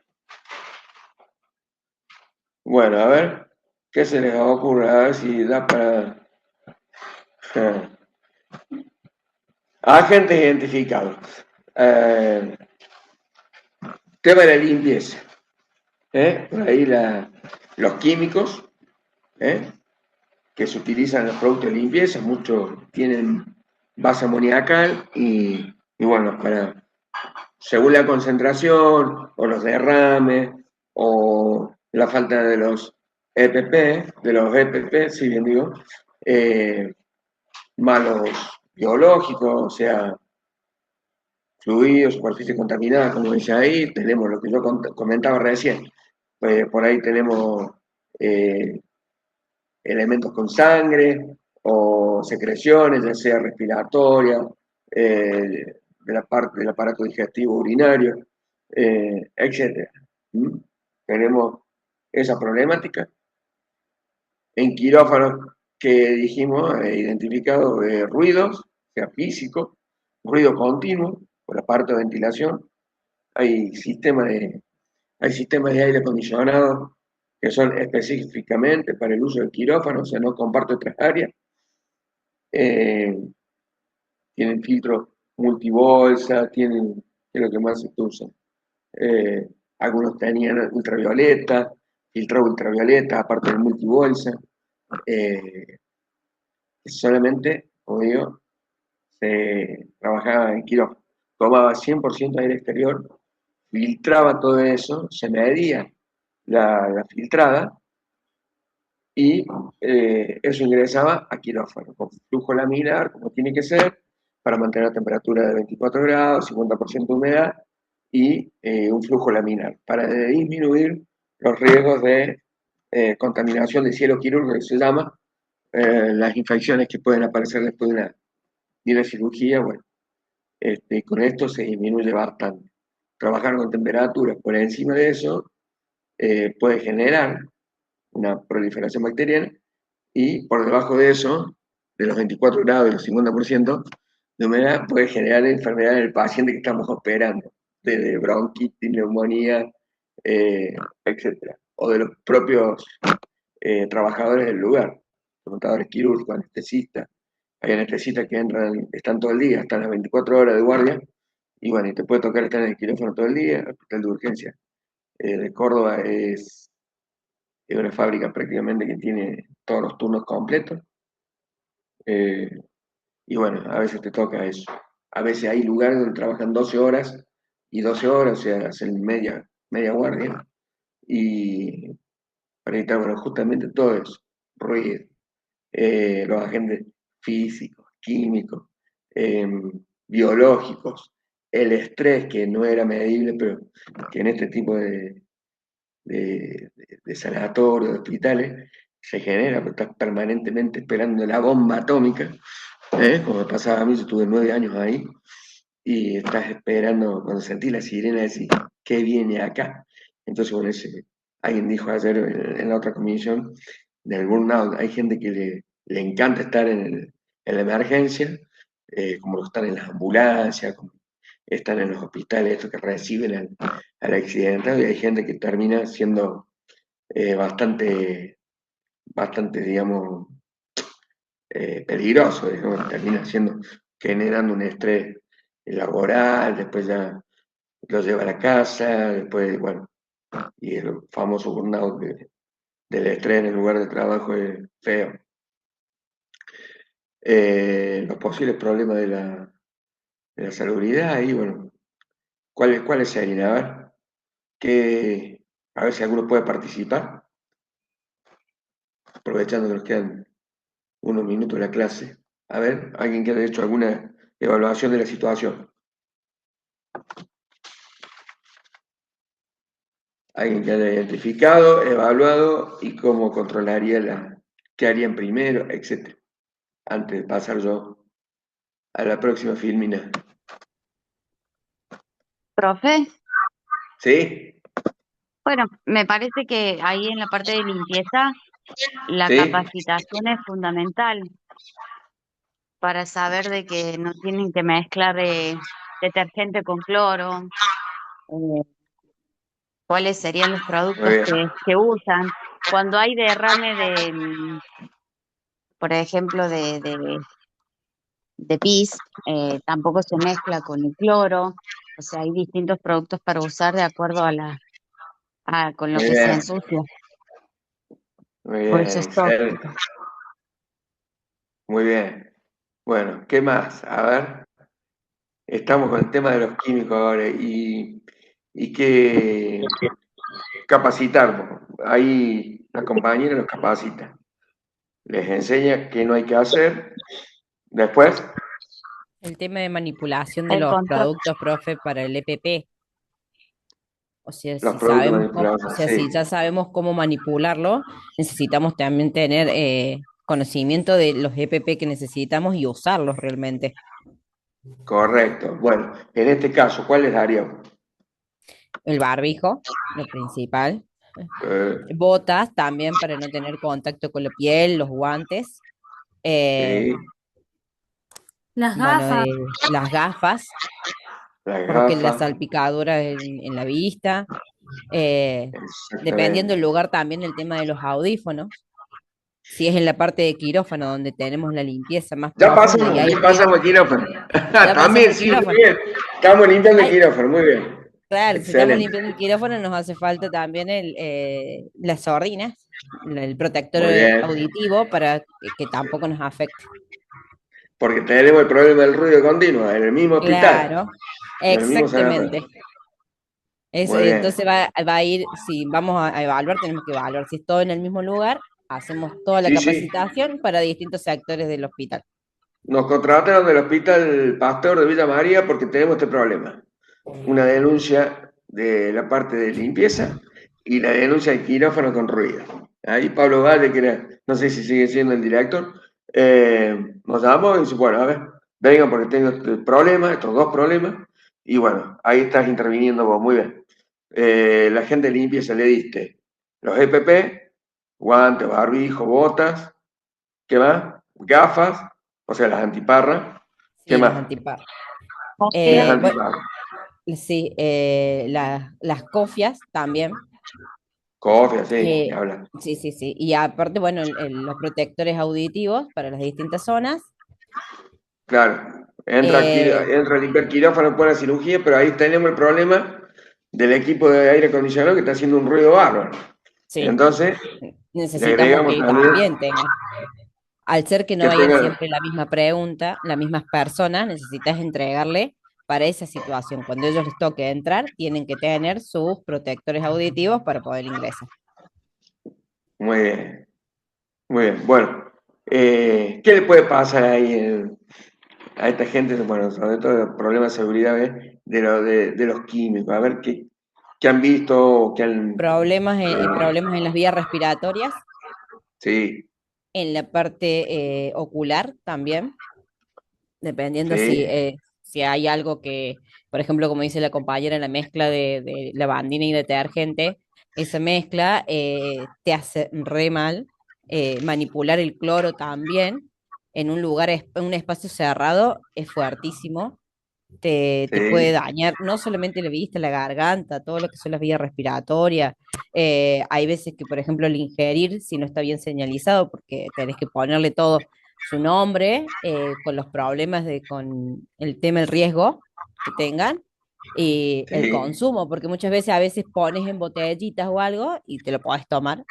Bueno, a ver, ¿qué se les ocurre? A ver si da para... Agentes identificados. Tema de la limpieza. Por ahí los químicos que se utilizan en los productos de limpieza, muchos tienen base amoniacal y bueno, según la concentración o los derrames o la falta de los EPP, si bien digo, malos biológicos, o sea, fluidos, superficie contaminada, como dice ahí, tenemos lo que yo comentaba recién, por ahí tenemos elementos con sangre o secreciones, ya sea respiratoria, de la parte del aparato digestivo urinario, etc. ¿Mm? Tenemos esa problemática. En quirófano que dijimos, identificado ruidos, sea físico, ruido continuo, por la parte de ventilación, hay sistemas de aire acondicionado que son específicamente para el uso del quirófano, o sea, no comparte otras áreas. Tienen filtros multibolsa, tienen, que es lo que más se usa. Algunos tenían ultravioleta, filtrado ultravioleta, aparte del multibolsa. Solamente, como digo, se trabajaba en quirófano. Tomaba 100% aire exterior, filtraba todo eso, se medía la filtrada y eso ingresaba a quirófano, con flujo laminar, como tiene que ser, para mantener la temperatura de 24 grados, 50% de humedad y un flujo laminar, para disminuir los riesgos de contaminación de cielo quirúrgico, que se llama, las infecciones que pueden aparecer después de una cirugía. Bueno, con esto se disminuye bastante. Trabajar con temperaturas por encima de eso puede generar una proliferación bacteriana, y por debajo de eso, de los 24 grados y los 50% de humedad, puede generar enfermedad en el paciente que estamos operando, desde bronquitis, neumonía, etc. O de los propios trabajadores del lugar, contadores quirúrgicos, anestesistas. Hay anestesistas que están todo el día, están las 24 horas de guardia, y bueno, y te puede tocar estar en el quirófano todo el día. El hospital de urgencia de Córdoba es una fábrica prácticamente que tiene todos los turnos completos. Y bueno, a veces te toca eso. A veces hay lugares donde trabajan 12 horas y 12 horas, o sea, hacen media guardia. Y para evitar, bueno, justamente todo eso, ruido, los agentes físicos, químicos, biológicos, el estrés que no era medible, pero que en este tipo de sanatorios, de hospitales, se genera, porque estás permanentemente esperando la bomba atómica, como me pasaba a mí, yo estuve 9 años ahí, y estás esperando, cuando sentí la sirena, decir, ¿qué viene acá? Entonces, bueno, alguien dijo ayer en la otra comisión, del burnout, hay gente que le encanta estar en la emergencia, como lo están en las ambulancias, como están en los hospitales, estos que reciben al accidentado, y hay gente que termina siendo bastante, digamos, peligroso, digamos, termina generando un estrés laboral, después ya lo lleva a la casa, después, bueno, y el famoso burnout del estrés en el lugar de trabajo es feo. Los posibles problemas de la salubridad, y bueno, ¿cuáles serían? A ver, a ver si alguno puede participar, aprovechando que nos quedan unos minutos de la clase. A ver, alguien que haya hecho alguna evaluación de la situación. Alguien que haya identificado, evaluado y cómo controlaría qué harían primero, etc. Antes de pasar yo a la próxima filmina. Profe, ¿Sí? bueno, me parece que ahí en la parte de limpieza la ¿Sí? capacitación es fundamental para saber de que no tienen que mezclar detergente con cloro, eh, cuáles serían los Muy productos bien. que usan. Cuando hay derrame por ejemplo, de pis, tampoco se mezcla con el cloro. O sea, hay distintos productos para usar de acuerdo con lo Muy que se bien. ensucia. Muy O bien. eso es Excelente. tóxico. Muy bien. Bueno, ¿qué más? A ver, estamos con el tema de los químicos ahora y qué capacitarnos. ahí la compañera los capacita, les enseña qué no hay que hacer. Después, El tema de manipulación de El los control. productos, profe, para el EPP. O sea, los si productos sabemos cómo, manipulados, o sea, sí, si ya sabemos cómo manipularlo, necesitamos también tener conocimiento de los EPP que necesitamos y usarlos realmente. correcto. Bueno, en este caso, ¿cuál les daríamos? El barbijo, lo principal. Eh, Botas también para no tener contacto con la piel, los guantes. Eh, sí, Las bueno, gafas, las gafas, las porque la gafas, salpicadura en la vista. Eh, dependiendo exactamente. del lugar también el tema de los audífonos. Si es en la parte de quirófano donde tenemos la limpieza más profunda y hay Ya ruido, pasamos el quirófano. ya pasamos También, el sí, muy quirófano. bien. Estamos limpiando el Hay, quirófano, muy bien. claro, si estamos Excelente, limpiando el quirófano nos hace falta también las sordinas, el protector muy bien. auditivo para que tampoco nos afecte. Porque tenemos el problema del ruido continuo en el mismo hospital, Claro, en el mismo sanatorio. exactamente. Eso, Muy y bien. entonces va a ir, si vamos a evaluar, tenemos que evaluar si es todo en el mismo lugar, hacemos toda la Sí, sí. capacitación para distintos sectores del hospital. Nos contrataron del Hospital Pasteur de Villa María porque tenemos este problema. Una denuncia de la parte de limpieza y la denuncia de quirófano con ruido. Ahí Pablo Valle, que era, no sé si sigue siendo el director, nos llamó y dice, bueno, a ver, vengan porque tengo este problema, estos dos problemas, y bueno, ahí estás interviniendo vos, muy bien. La gente de limpieza le diste los EPP, guantes, barbijo, botas, ¿qué más? Gafas, o sea, las antiparras, ¿qué Sí, las más? antiparras. Y las Bueno, antiparras. sí, las cofias también. Cofia, sí, ni Eh, hablar. sí, sí, sí. Y aparte, bueno, los protectores auditivos para las distintas zonas. Claro, Eh, entra a limpiar quirófano por la cirugía, pero ahí tenemos el problema del equipo de aire acondicionado que está haciendo un ruido bárbaro. sí, Entonces, le necesitamos agregamos que también también tengan. Al ser que no que va a ir tengan, siempre la misma pregunta, las mismas personas, necesitas entregarle para esa situación. Cuando ellos les toque entrar, tienen que tener sus protectores auditivos para poder ingresar. muy bien, muy bien. Bueno, ¿qué le puede pasar ahí a esta gente? Bueno, sobre todo el problema de seguridad, ¿ves? De los químicos, a ver qué han visto, qué han... Problemas en las vías respiratorias, Sí, en la parte ocular también, dependiendo sí, si hay algo que, por ejemplo, como dice la compañera, la mezcla de lavandina y detergente, esa mezcla te hace re mal. Manipular el cloro también en un lugar, en un espacio cerrado, es fuertísimo. Te puede sí, dañar no solamente la vista, la garganta, todo lo que son las vías respiratorias. Hay veces que, por ejemplo, el ingerir, si no está bien señalizado, porque tenés que ponerle todo su nombre, con los problemas con el tema, el riesgo que tengan, y el sí. consumo, porque muchas veces a veces pones en botellitas o algo y te lo podés tomar,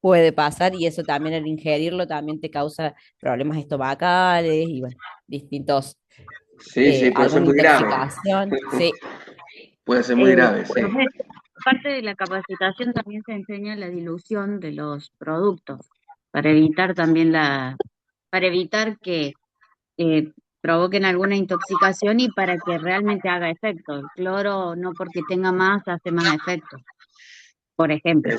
puede pasar, y eso también al ingerirlo también te causa problemas estomacales y bueno, distintos Sí, sí, puede ser alguna muy grave. intoxicación, sí, Puede ser muy grave, sí. Profe, parte de la capacitación también se enseña la dilución de los productos para evitar también para evitar que eh, provoquen alguna intoxicación y para que realmente haga efecto. El cloro no porque tenga más hace más efecto, por ejemplo.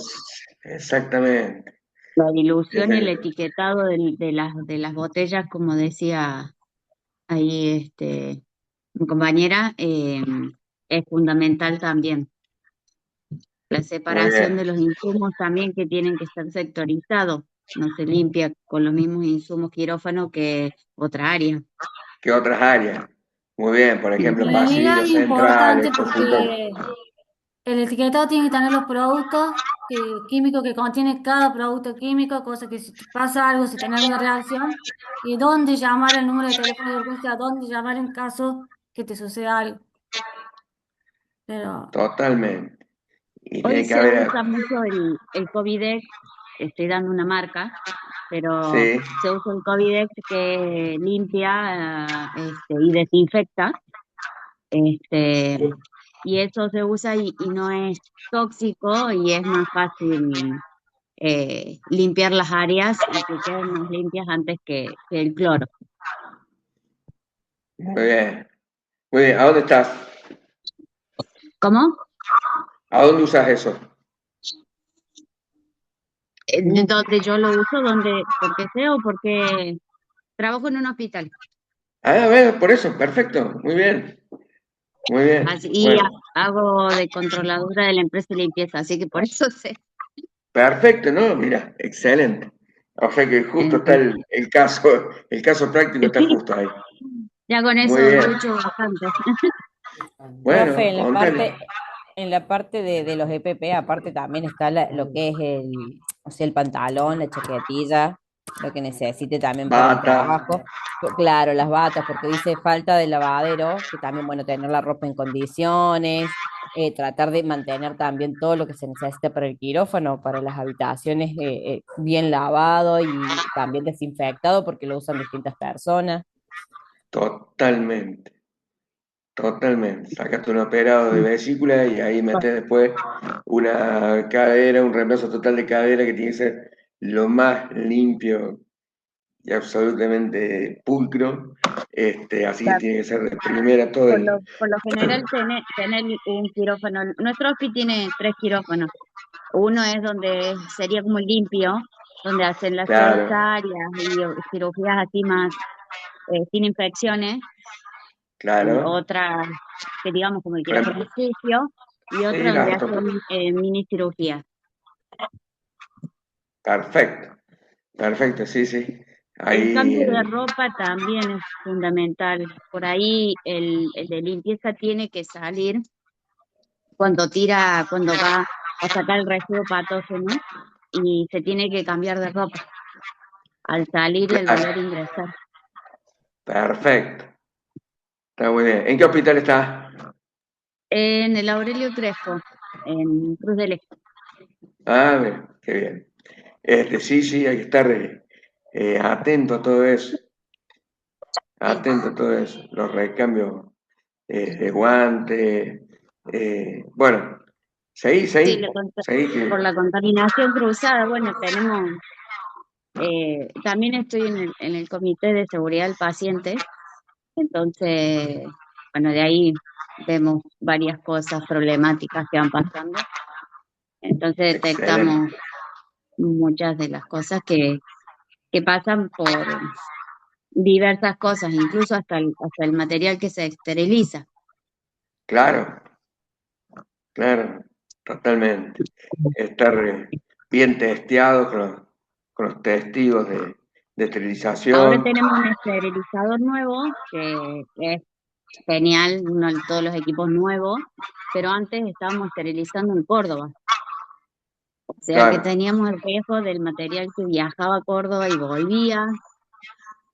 Exactamente. La dilución y el Exactamente. etiquetado de las botellas, como decía ahí mi compañera, es fundamental también. La Muy separación bien. de los insumos también que tienen que estar sectorizados. No se limpia con los mismos insumos quirófano que otra área. ¿Qué otras áreas? Muy bien, por en ejemplo, realidad pasillos es centrales, importante consultorios. porque el etiquetado tiene que tener los productos químicos que contiene cada producto químico, cosa que si te pasa algo, si tiene alguna reacción, y dónde llamar el número de teléfono de urgencia, dónde llamar en caso que te suceda algo. Pero Totalmente. Y Hoy tiene que se haber, usa mucho el Covidex, estoy dando una marca, pero sí, se usa el Covidex que limpia y desinfecta este, y eso se usa y no es tóxico y es más fácil limpiar las áreas y que queden más limpias antes que el cloro. Muy bien. Muy bien. ¿A dónde estás? ¿Cómo? ¿A dónde usas eso? Donde yo lo uso, porque sé o porque trabajo en un hospital. Ah, a ver, por eso, perfecto. Muy bien. Muy bien. Así, y Bueno, hago de controladora de la empresa de limpieza, así que por eso sé. perfecto, ¿no? Mira, excelente. O sea que justo está Entonces, el caso práctico está sí, justo ahí. ya con Muy eso bien. lucho bastante. Profe, Bueno, contale. en la parte de los EPP, aparte también está lo que es o sea, el pantalón, la chaquetilla, lo que necesite también para el Bata. trabajo. Claro, las batas, porque dice falta de lavadero, que también, bueno, tener la ropa en condiciones, tratar de mantener también todo lo que se necesita para el quirófano, para las habitaciones, bien lavado y también desinfectado, porque lo usan distintas personas. Totalmente. Totalmente. Sacaste un operado de vesícula y ahí metes después una cadera, un reemplazo total de cadera que tiene que ser lo más limpio y absolutamente pulcro. Así que tiene que ser de primera todo el. Por lo general, tener un quirófano. Nuestro hospital tiene 3 quirófanos. Uno es donde sería como limpio, donde hacen las Claro, cesáreas y cirugías así más sin infecciones, y claro. otra que digamos como el quirófano Rem- sucio, y Sí, otra la donde ortope- hacen mini cirugías. Perfecto, perfecto, sí, sí. El Ahí cambio de ropa también es fundamental. Por ahí el de limpieza tiene que salir cuando va a sacar el residuo patógeno y se tiene que cambiar de ropa al salir y al volver a claro, ingresar. perfecto. Está muy bien. ¿En qué hospital está? En el Aurelio Crespo, en Cruz del Eje. Ah, mira, qué bien. Sí, sí, hay que estar atento a todo eso. Sí, Atento a todo eso. Los recambios de guantes. Bueno, sí, seguí que. por la contaminación cruzada, bueno, también estoy en el Comité de Seguridad del Paciente, entonces, bueno, de ahí vemos varias cosas problemáticas que van pasando, entonces Excelente. detectamos muchas de las cosas que pasan por diversas cosas, incluso hasta el material que se esteriliza. Claro, claro, totalmente. Estar bien testeado con los testigos de Ahora esterilización. tenemos un esterilizador nuevo que es genial, uno de todos los equipos nuevos, pero antes estábamos esterilizando en Córdoba. O sea que Claro, teníamos el riesgo del material que viajaba a Córdoba y volvía.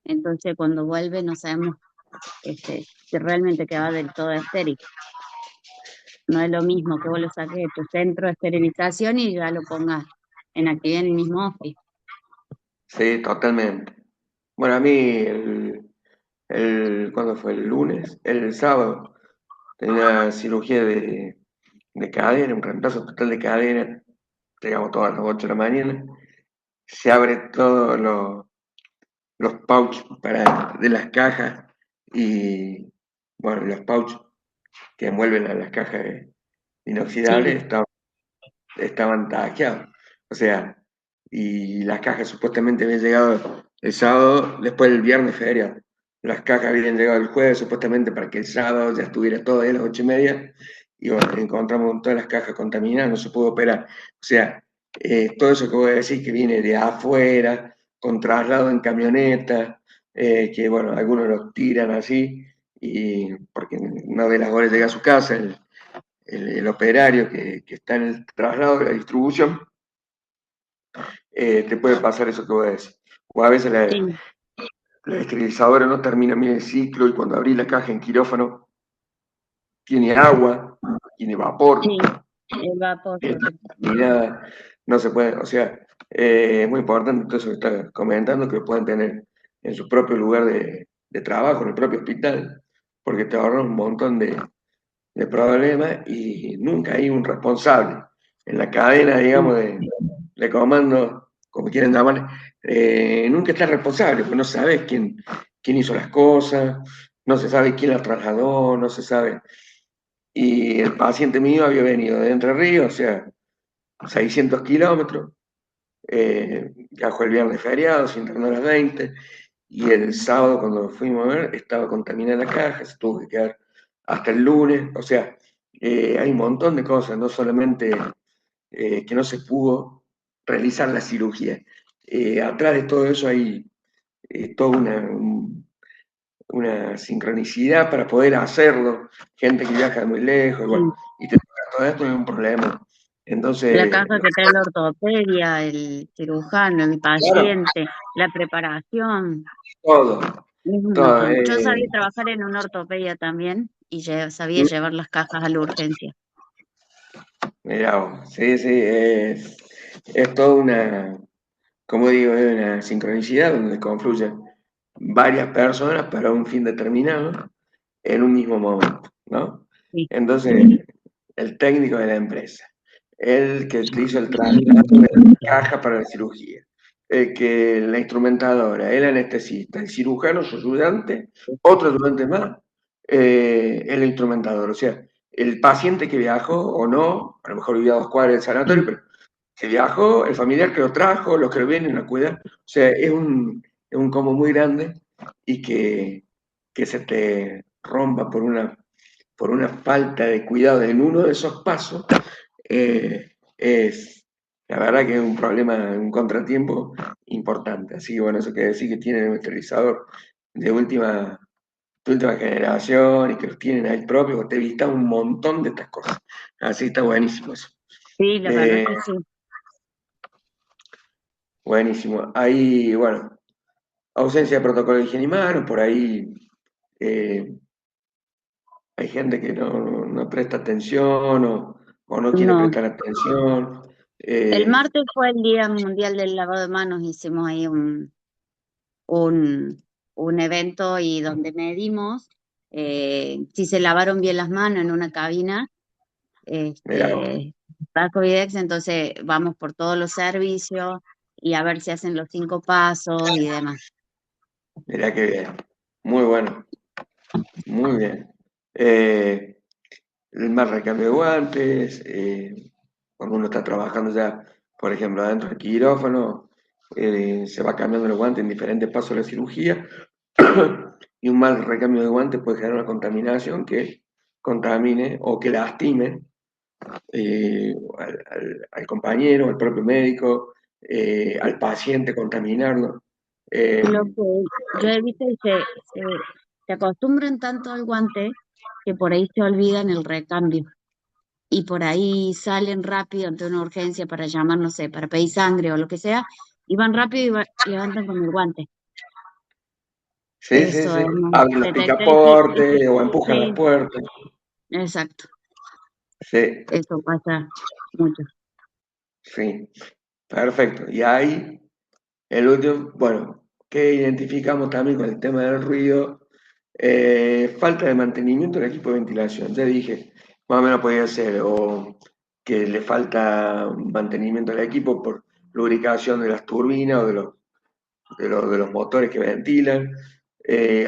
Entonces cuando vuelve no sabemos si realmente queda del todo estéril. No es lo mismo que vos lo saques de tu centro de esterilización y ya lo pongas en actividad en el mismo office. sí, totalmente. Bueno, a mí, ¿cuándo fue? El lunes, el sábado, tenía cirugía de cadera, un reemplazo total de cadera, llegamos todas las 8 de la mañana, se abre todos los pouch de las cajas y, bueno, los pouch que envuelven a las cajas inoxidables Sí, estaban taqueados. O sea, y las cajas supuestamente habían llegado el sábado, después del viernes feriado. Las cajas habían llegado el jueves supuestamente para que el sábado ya estuviera todo ahí a las 8:30 y bueno, encontramos todas las cajas contaminadas, no se pudo operar. O sea, todo eso que voy a decir que viene de afuera, con traslado en camioneta, que bueno, algunos los tiran así, y porque no de las horas llega a su casa el operario que está en el traslado de la distribución, te puede pasar eso que voy a decir. O a veces sí, la esterilizadora no termina bien el ciclo y cuando abrí la caja en quirófano tiene agua, tiene vapor, sí, el vapor. ni nada, no se puede, o sea, es muy importante todo eso que está comentando, que lo puedan tener en su propio lugar de trabajo, en el propio hospital, porque te ahorra un montón de problemas y nunca hay un responsable en la cadena, digamos, de comando, como quieren llamar, nunca está responsable, porque no sabes quién hizo las cosas, no se sabe quién las trasladó, no se sabe. Y el paciente mío había venido de Entre Ríos, o sea, 600 kilómetros, viajó el viernes feriado, se internó a las 20, y el sábado cuando fuimos a ver estaba contaminada la caja, se tuvo que quedar hasta el lunes, o sea, hay un montón de cosas, no solamente que no se pudo realizar la cirugía. Atrás de todo eso hay toda una sincronicidad para poder hacerlo, gente que viaja muy lejos, bueno, y te toca todo esto es un problema. La Entonces, caja que trae la ortopedia, el cirujano, el claro, paciente, la preparación, todo, es un todo. montón. Yo sabía trabajar en una ortopedia también y sabía llevar las cajas a la urgencia. Mirá vos, sí, sí, es toda una, como digo, es una sincronicidad donde confluyen varias personas para un fin determinado en un mismo momento, ¿no? Sí. Entonces, el técnico de la empresa, el que te hizo el traslado de la caja para la cirugía, el que la instrumentadora, el anestesista, el cirujano, su ayudante, otro ayudante más, el instrumentador, o sea, el paciente que viajó o no, a lo mejor vivía a 2 cuadras del sanatorio, pero que viajó, el familiar que lo trajo, los que lo vienen a cuidar, o sea, es un combo muy grande y que se te rompa por una falta de cuidado en uno de esos pasos, es la verdad que es un problema, un contratiempo importante. Así que bueno, eso quiere decir que tienen un esterilizador de última generación y que los tienen ahí propios, te evita un montón de estas cosas. Así está buenísimo eso. Sí, la verdad que sí. Buenísimo. Ahí, bueno, ausencia de protocolo de higiene y manos, por ahí hay gente que no presta atención o no quiere No. prestar atención. El martes fue el Día Mundial del Lavado de Manos, hicimos ahí un evento y donde medimos si se lavaron bien las manos en una cabina, Mirá vos, Covidex, entonces vamos por todos los servicios y a ver si hacen los 5 pasos y demás. mirá qué bien. Muy bueno, muy bien. El más recambio de guantes, cuando uno está trabajando ya, por ejemplo, adentro del quirófano, se va cambiando los guantes en diferentes pasos de la cirugía, y un mal recambio de guantes puede generar una contaminación que contamine o que lastime al compañero, al propio médico, al paciente, contaminarlo. Lo que yo he visto es que se acostumbran tanto al guante que por ahí se olvidan el recambio. Y por ahí salen rápido ante una urgencia para llamar, no sé, para pedir sangre o lo que sea, y van rápido y levantan con el guante. Sí, sí, Eso sí. es más. Abren los Detecté picaportes o empujan las sí, puertas. exacto. Sí, Eso pasa mucho. sí. Perfecto. Y ahí, el último, bueno, que identificamos también con el tema del ruido, falta de mantenimiento del equipo de ventilación. Ya dije, más o menos podía ser, o que le falta mantenimiento al equipo por lubricación de las turbinas o de los motores que ventilan,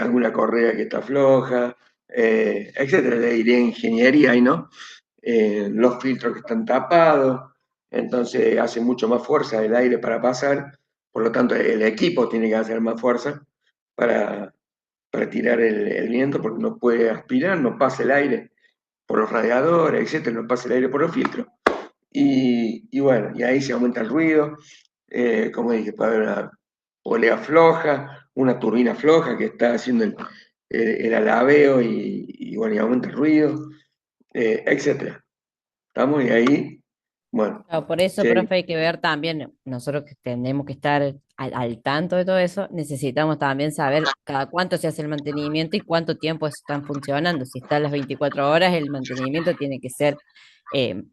alguna correa que está floja, etcétera. Le diría ingeniería ahí, ¿no? Los filtros que están tapados, entonces hace mucho más fuerza el aire para pasar, por lo tanto el equipo tiene que hacer más fuerza para, para tirar el viento, porque no puede aspirar, no pasa el aire por los radiadores, etcétera, no pasa el aire por los filtros. Y bueno, y ahí se aumenta el ruido, como dije, puede haber una polea floja, una turbina floja que está haciendo el alabeo y bueno, y aumenta el ruido, etcétera. ¿Estamos? Y ahí, bueno, Claro, por eso, sí, profe, hay que ver también, nosotros que tenemos que estar al tanto de todo eso, necesitamos también saber cada cuánto se hace el mantenimiento y cuánto tiempo están funcionando. Si están las 24 horas, el mantenimiento tiene que ser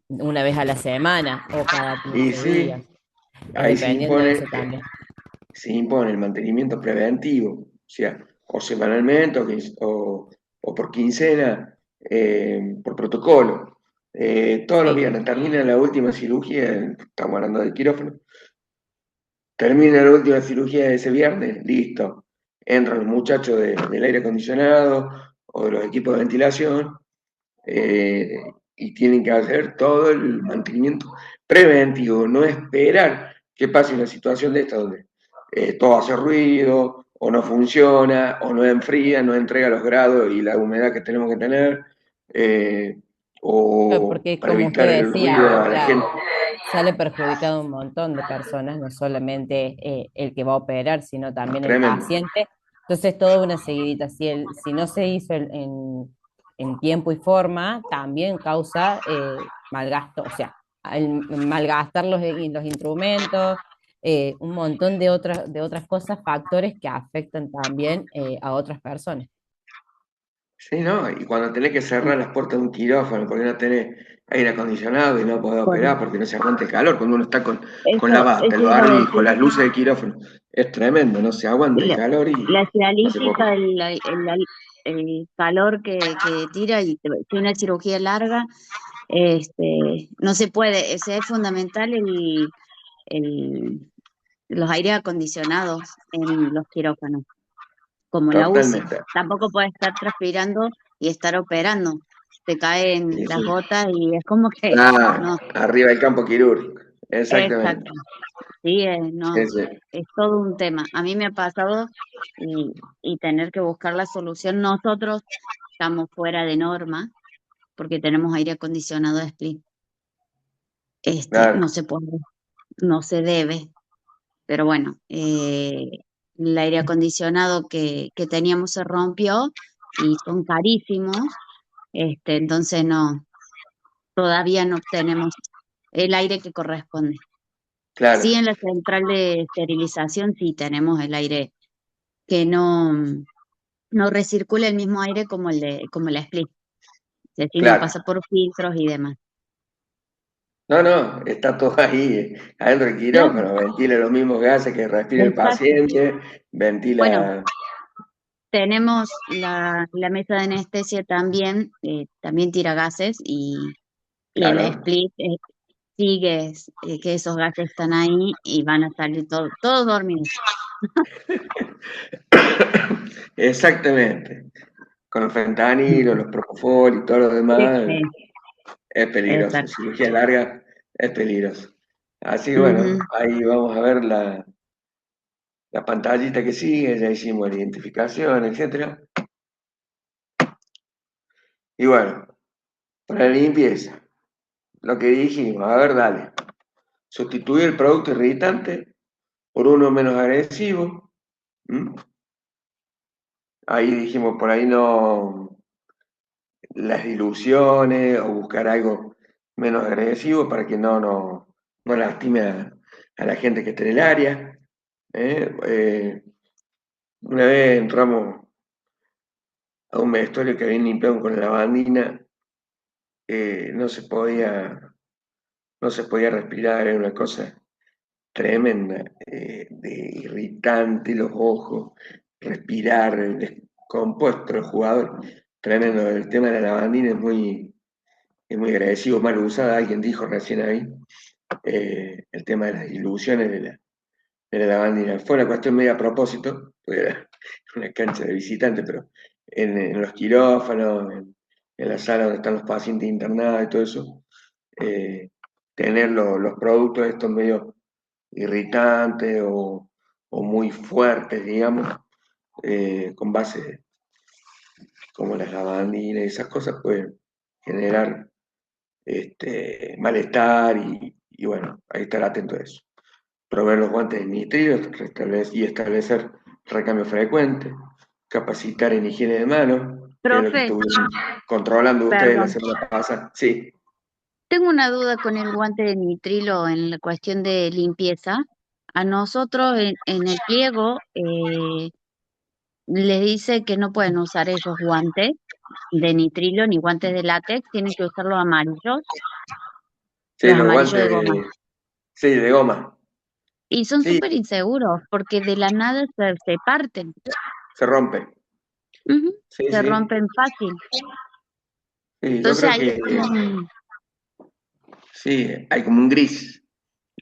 una vez a la semana o cada y 15 sí, días, ahí dependiendo de eso también. se impone el mantenimiento preventivo, o sea, o semanalmente o por quincena, por protocolo. Todos los Sí. viernes termina la última cirugía, estamos hablando del quirófano, termina la última cirugía de ese viernes, listo. Entran los muchachos del aire acondicionado o de los equipos de ventilación eh, y tienen que hacer todo el mantenimiento preventivo, no esperar que pase una situación de esta donde todo hace ruido, o no funciona, o no enfría, no entrega los grados y la humedad que tenemos que tener, eh, o Porque para como usted evitar el ruido decía, a la gente. sale perjudicado un montón de personas, no solamente el que va a operar, sino también el Tremendo. paciente. Entonces, toda una seguidita. Si no se hizo en tiempo y forma, también causa malgasto, o sea, el malgastar los instrumentos, un montón de otras cosas, factores que afectan también a otras personas. Sí, ¿no? Y cuando tenés que cerrar las puertas de un quirófano porque no tenés aire acondicionado y no podés Bueno, operar porque no se aguanta el calor, cuando uno está con la bata, eso el iba a barbijo, decir. las luces del quirófano, es tremendo, no se aguanta el La, calor y la no se puede cialítica, operar. el calor que tira y si una cirugía larga, no se puede. Es fundamental el, los aires acondicionados en los quirófanos, como la UCI. Totalmente. Tampoco puede estar transpirando y estar operando. Te caen Sí, las sí. gotas y es como que, Ah, no, arriba del campo quirúrgico. Exactamente. exacto. Sí, Sí, no, sí. es todo un tema. A mí me ha pasado y tener que buscar la solución. Nosotros estamos fuera de norma porque tenemos aire acondicionado de split. No Claro, se puede, no se debe, pero bueno, el aire acondicionado que teníamos se rompió y son carísimos, entonces no, todavía no obtenemos el aire que corresponde. Sí, claro, en la central de esterilización sí tenemos el aire que no recircula el mismo aire como la split. Es decir, no claro. pasa por filtros y demás. No, no, está todo ahí, adentro del Claro, quirófano, ventila los mismos gases que respira el exacto. paciente, Bueno, ventila, tenemos la mesa de anestesia también, también tira gases y en la claro. split sigue que esos gases están ahí y van a salir todos dormidos. Exactamente. Con el fentanilo, los propofol y todo lo Sí, demás, sí, es peligroso. exacto. Cirugía larga es peligroso. Así que bueno, Ujú. ahí vamos a ver la pantallita que sigue, ya hicimos la identificación, etcétera. Y bueno, para la limpieza, lo que dijimos, a ver, dale. Sustituir el producto irritante por uno menos agresivo. ¿Mm? Ahí dijimos, por ahí no, las diluciones o buscar algo menos agresivo para que no lastime a la gente que esté en el área. ¿Eh? Una vez entramos a un vestuario que habían limpiado con lavandina, no se podía, no se podía respirar, era una cosa tremenda, de irritante los ojos, respirar, descompuesto los jugadores, tremendo. El tema de la lavandina es muy agresivo, mal usada, alguien dijo recién ahí, el tema de las ilusiones de la lavandina. Fue una cuestión media a propósito, porque era una cancha de visitantes, pero en los quirófanos, en la sala donde están los pacientes internados y todo eso, eh, tener los productos estos medio irritantes o muy fuertes, digamos, con base como las lavandinas y esas cosas pueden generar malestar y bueno, hay que estar atento a eso. Proveer los guantes de nitrilo y establecer recambio frecuente, capacitar en higiene de manos, que es lo que Profe, estuvieron controlando ustedes la perdón, semana pasada. Sí, tengo una duda con el guante de nitrilo en la cuestión de limpieza. A nosotros en el pliego les dice que no pueden usar esos guantes de nitrilo ni guantes de látex, tienen que usar sí, los los amarillos de guantes, goma. sí, de goma. Y son Sí, súper inseguros porque de la nada se parten. se rompe. Ujú. Sí, Se sí. rompen fácil. Sí, yo Entonces creo ahí que es como un... sí, hay como un gris.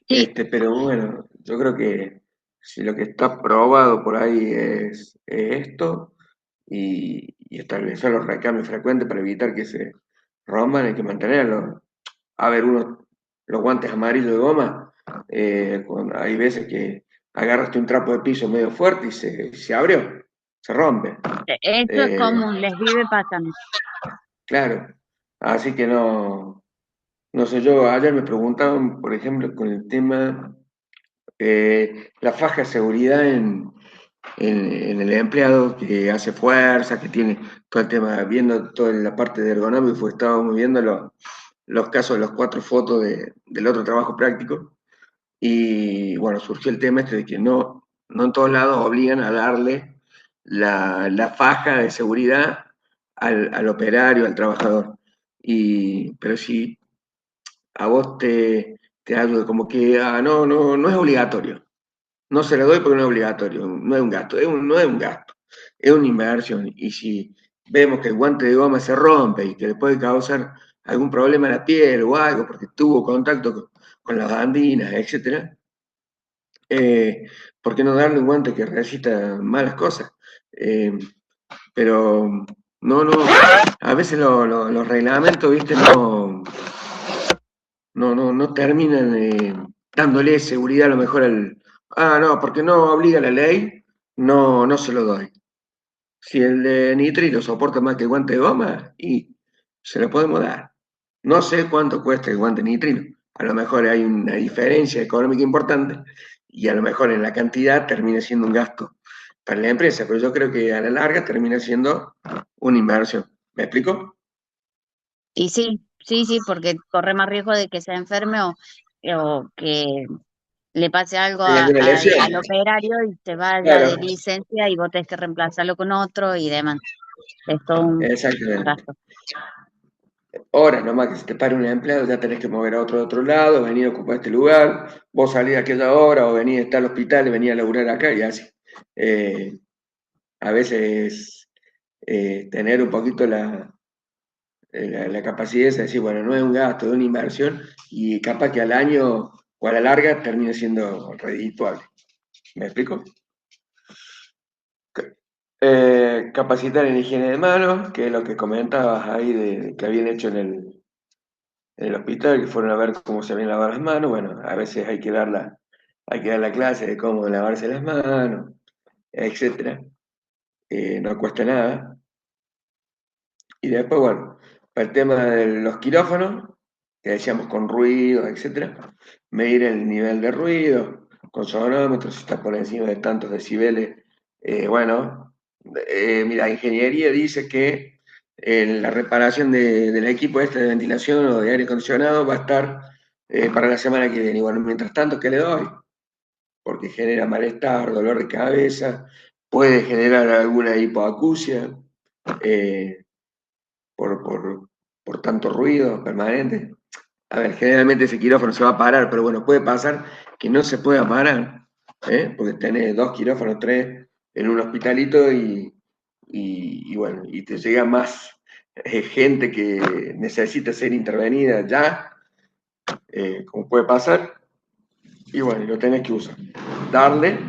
Sí, Pero bueno, yo creo que si lo que está probado por ahí es esto y establecer los recambios frecuentes para evitar que se rompan, hay que mantenerlos. A ver, los guantes amarillos de goma, hay veces que agarraste un trapo de piso medio fuerte y se abrió, se rompe. esto es Eh, común, les vive pasando. claro, así que no sé, yo ayer me preguntaban, por ejemplo, con el tema la faja de seguridad en el empleado que hace fuerza, que tiene todo el tema, viendo toda la parte de ergonómica, pues estábamos viendo los casos de las 4 fotos del otro trabajo práctico, y bueno, surgió el tema este de que no en todos lados obligan a darle la faja de seguridad al operario, al trabajador. Pero si a vos te ayuda, como que no es obligatorio. No se lo doy porque no es obligatorio, no es un gasto, no es un gasto, es una inversión. Y si vemos que el guante de goma se rompe y que le puede causar algún problema a la piel o algo, porque tuvo contacto con las andinas, etcétera, ¿por qué no darle un guante que resista malas cosas? Eh, pero no, a veces los reglamentos, viste, no terminan dándole seguridad a lo mejor no, porque no obliga la ley, no se lo doy. Si el de nitrilo soporta más que el guante de goma, y se lo podemos dar. No sé cuánto cuesta el guante de nitrilo. A lo mejor hay una diferencia económica importante y a lo mejor en la cantidad termina siendo un gasto para la empresa, pero yo creo que a la larga termina siendo una inversión. ¿Me explico? Y sí, porque corre más riesgo de que se enferme o que le pase algo ¿Hay alguna lesión? al operario y se vaya de Claro, licencia y vos tenés que reemplazarlo con otro y demás. Es todo un exactamente. gasto. Horas nomás que se te pare un empleado, ya tenés que mover a otro de otro lado, venir a ocupar este lugar, vos salís a aquella hora o venís a estar al hospital y venís a laburar acá y así. Eh, a veces tener un poquito la capacidad de decir, bueno, no es un gasto, es una inversión y capaz que al año o a la larga termine siendo redituable. ¿Me explico? Capacitar en higiene de manos, que es lo que comentabas ahí de que habían hecho en el hospital, que fueron a ver cómo se habían lavado las manos. Bueno, a veces hay que dar la clase de cómo lavarse las manos, etcétera. No cuesta nada. Y después, bueno, para el tema de los quirófanos, que decíamos con ruido, etcétera, medir el nivel de ruido, con sonómetros, si está por encima de tantos decibeles. Bueno, mira, ingeniería dice que la reparación del equipo este de ventilación o de aire acondicionado va a estar para la semana que viene. Y bueno, mientras tanto, ¿qué le doy? Porque genera malestar, dolor de cabeza, puede generar alguna hipoacusia. eh, por tanto ruido permanente. A ver, generalmente ese quirófano se va a parar, pero bueno, puede pasar que no se pueda parar, porque tenés 2 quirófanos, 3 en un hospitalito y bueno, y te llega más gente que necesita ser intervenida ya, como puede pasar, y bueno, y lo tenés que usar. Darle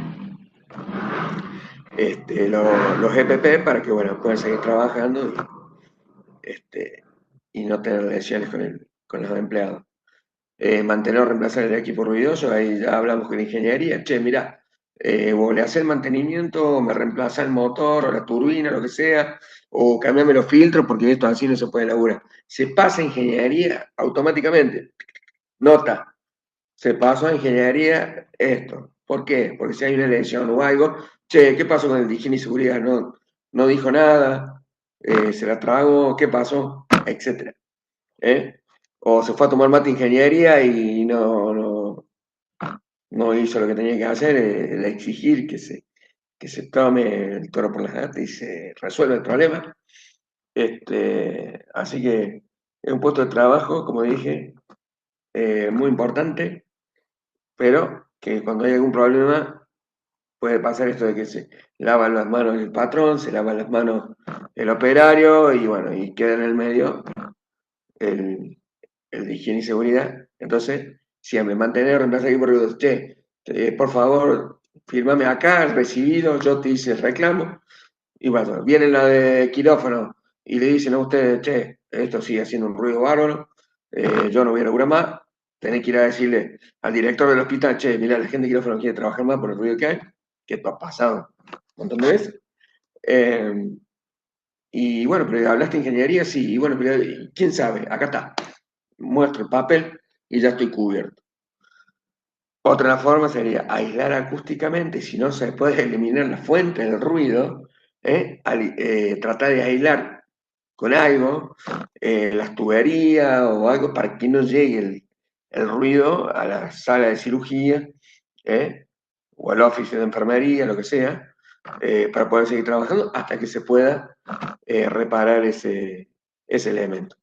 los EPP para que bueno, puedan seguir trabajando este, y no tener lesiones con los empleados. Mantener o reemplazar el equipo ruidoso, ahí ya hablamos con ingeniería, che, mira, o le hace el mantenimiento, o me reemplaza el motor, o la turbina, lo que sea, o cambiame los filtros, porque esto así no se puede laburar. Se pasa a ingeniería automáticamente. Nota, se pasó a ingeniería esto. ¿Por qué? Porque si hay una lesión o algo, che, ¿qué pasó con el de higiene y seguridad? No dijo nada, se la tragó, ¿qué pasó? Etcétera. ¿Eh? O se fue a tomar mate ingeniería y no hizo lo que tenía que hacer, el exigir que se tome el toro por las astas y se resuelva el problema. Así que es un puesto de trabajo, como dije, muy importante, pero que cuando hay algún problema puede pasar esto de que se lava las manos el patrón, se lava las manos el operario y bueno, y queda en el medio el de higiene y seguridad. Entonces, siempre mantener, reemplazar aquí por ruido. Che, por favor, fírmame acá, recibido, yo te hice el reclamo. Y bueno, viene la de quirófano y le dicen a ustedes, che, esto sigue haciendo un ruido bárbaro, yo no voy a laburar más. Tenés que ir a decirle al director del hospital, che, mira, la gente de quirófano quiere trabajar más por el ruido que hay, que esto ha pasado un montón de veces. Y bueno, pero hablaste de ingeniería, sí, y bueno, pero quién sabe, acá está, muestro el papel y ya estoy cubierto. Otra forma sería aislar acústicamente, si no se puede eliminar la fuente del ruido, tratar de aislar con algo las tuberías o algo para que no llegue el ruido a la sala de cirugía o al oficio de enfermería, lo que sea, para poder seguir trabajando hasta que se pueda reparar ese elemento.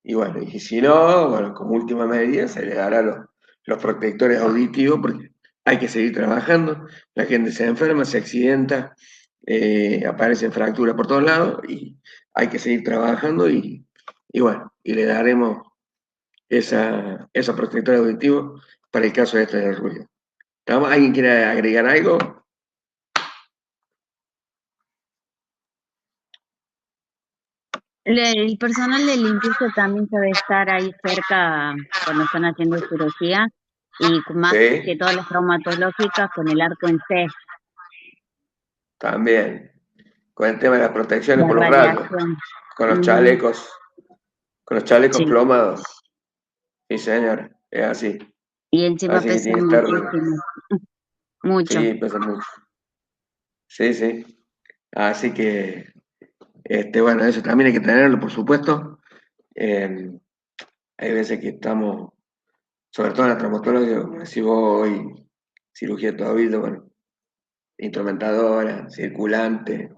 Y bueno, y si no, bueno, como última medida se le dará los protectores auditivos porque hay que seguir trabajando, la gente se enferma, se accidenta, aparecen fracturas por todos lados y hay que seguir trabajando y bueno, y le daremos esos protectores auditivos para el caso este del ruido. ¿Alguien quiere agregar algo? El personal de limpieza también debe estar ahí cerca cuando están haciendo cirugía y más Sí. que todas las traumatológicas con el arco en C. También, con el tema de las protecciones La por los rayos, radiación. con los Ujú. chalecos Sí. plomados. Sí, señor, es así. Y encima Así que pesan tiene que estar. muchísimo. Mucho. Sí, pesa mucho. Sí, sí. Así que, bueno, eso también hay que tenerlo, por supuesto. Hay veces que estamos, sobre todo en la traumatología, como decís vos hoy, cirugía de tobillo, bueno, instrumentadora, circulante,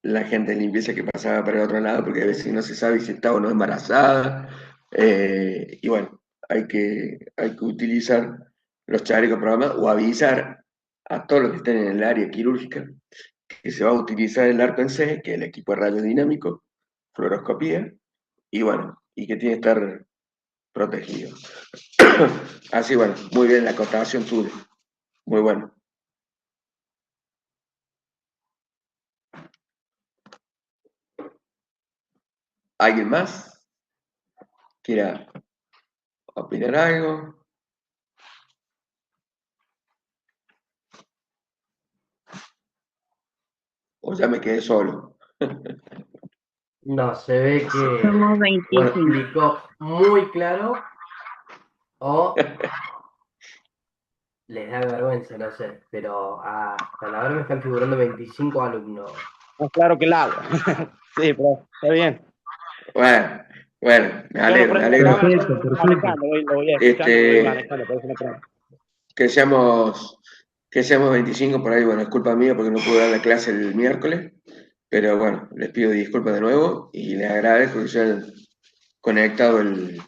la gente de limpieza que pasaba para el otro lado, porque a veces no se sabe si está o no embarazada. Y bueno, hay que utilizar los chalecos programados o avisar a todos los que estén en el área quirúrgica que se va a utilizar el arco en C, que es el equipo de rayos dinámicos, fluoroscopía, y bueno, y que tiene que estar protegido. Así, bueno, muy bien la acotación tuya. Muy bueno. ¿Alguien más quiera opinar algo? ¿O ya me quedé solo? No, se ve que Somos lo 25. explicó muy claro o les da vergüenza, no sé, pero hasta la hora me están figurando 25 alumnos. Más claro que el agua. Sí, pero está bien. Bueno, me Yo no alegro, me prendo la alegro. cámara, Perfecto, estoy perfecto. manejando, lo voy escuchando, lo voy manejando, por eso no prendo. Que seamos 25 por ahí, bueno, es culpa mía porque no pude dar la clase el miércoles, pero bueno, les pido disculpas de nuevo y les agradezco que se hayan conectado en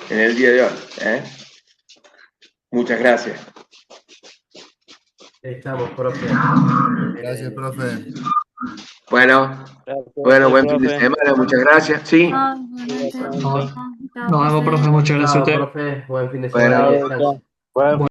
el día de hoy. Muchas gracias. Estamos, profe. Gracias, profe. Bueno, Gracias, buen fin de profe. semana, muchas gracias. Sí, Ah, igualmente. Nos Chao, nos vemos, profe. Muchas gracias a Chao, usted. profe. Buen fin de Bueno. semana y Chao, descanso. chao. Bueno.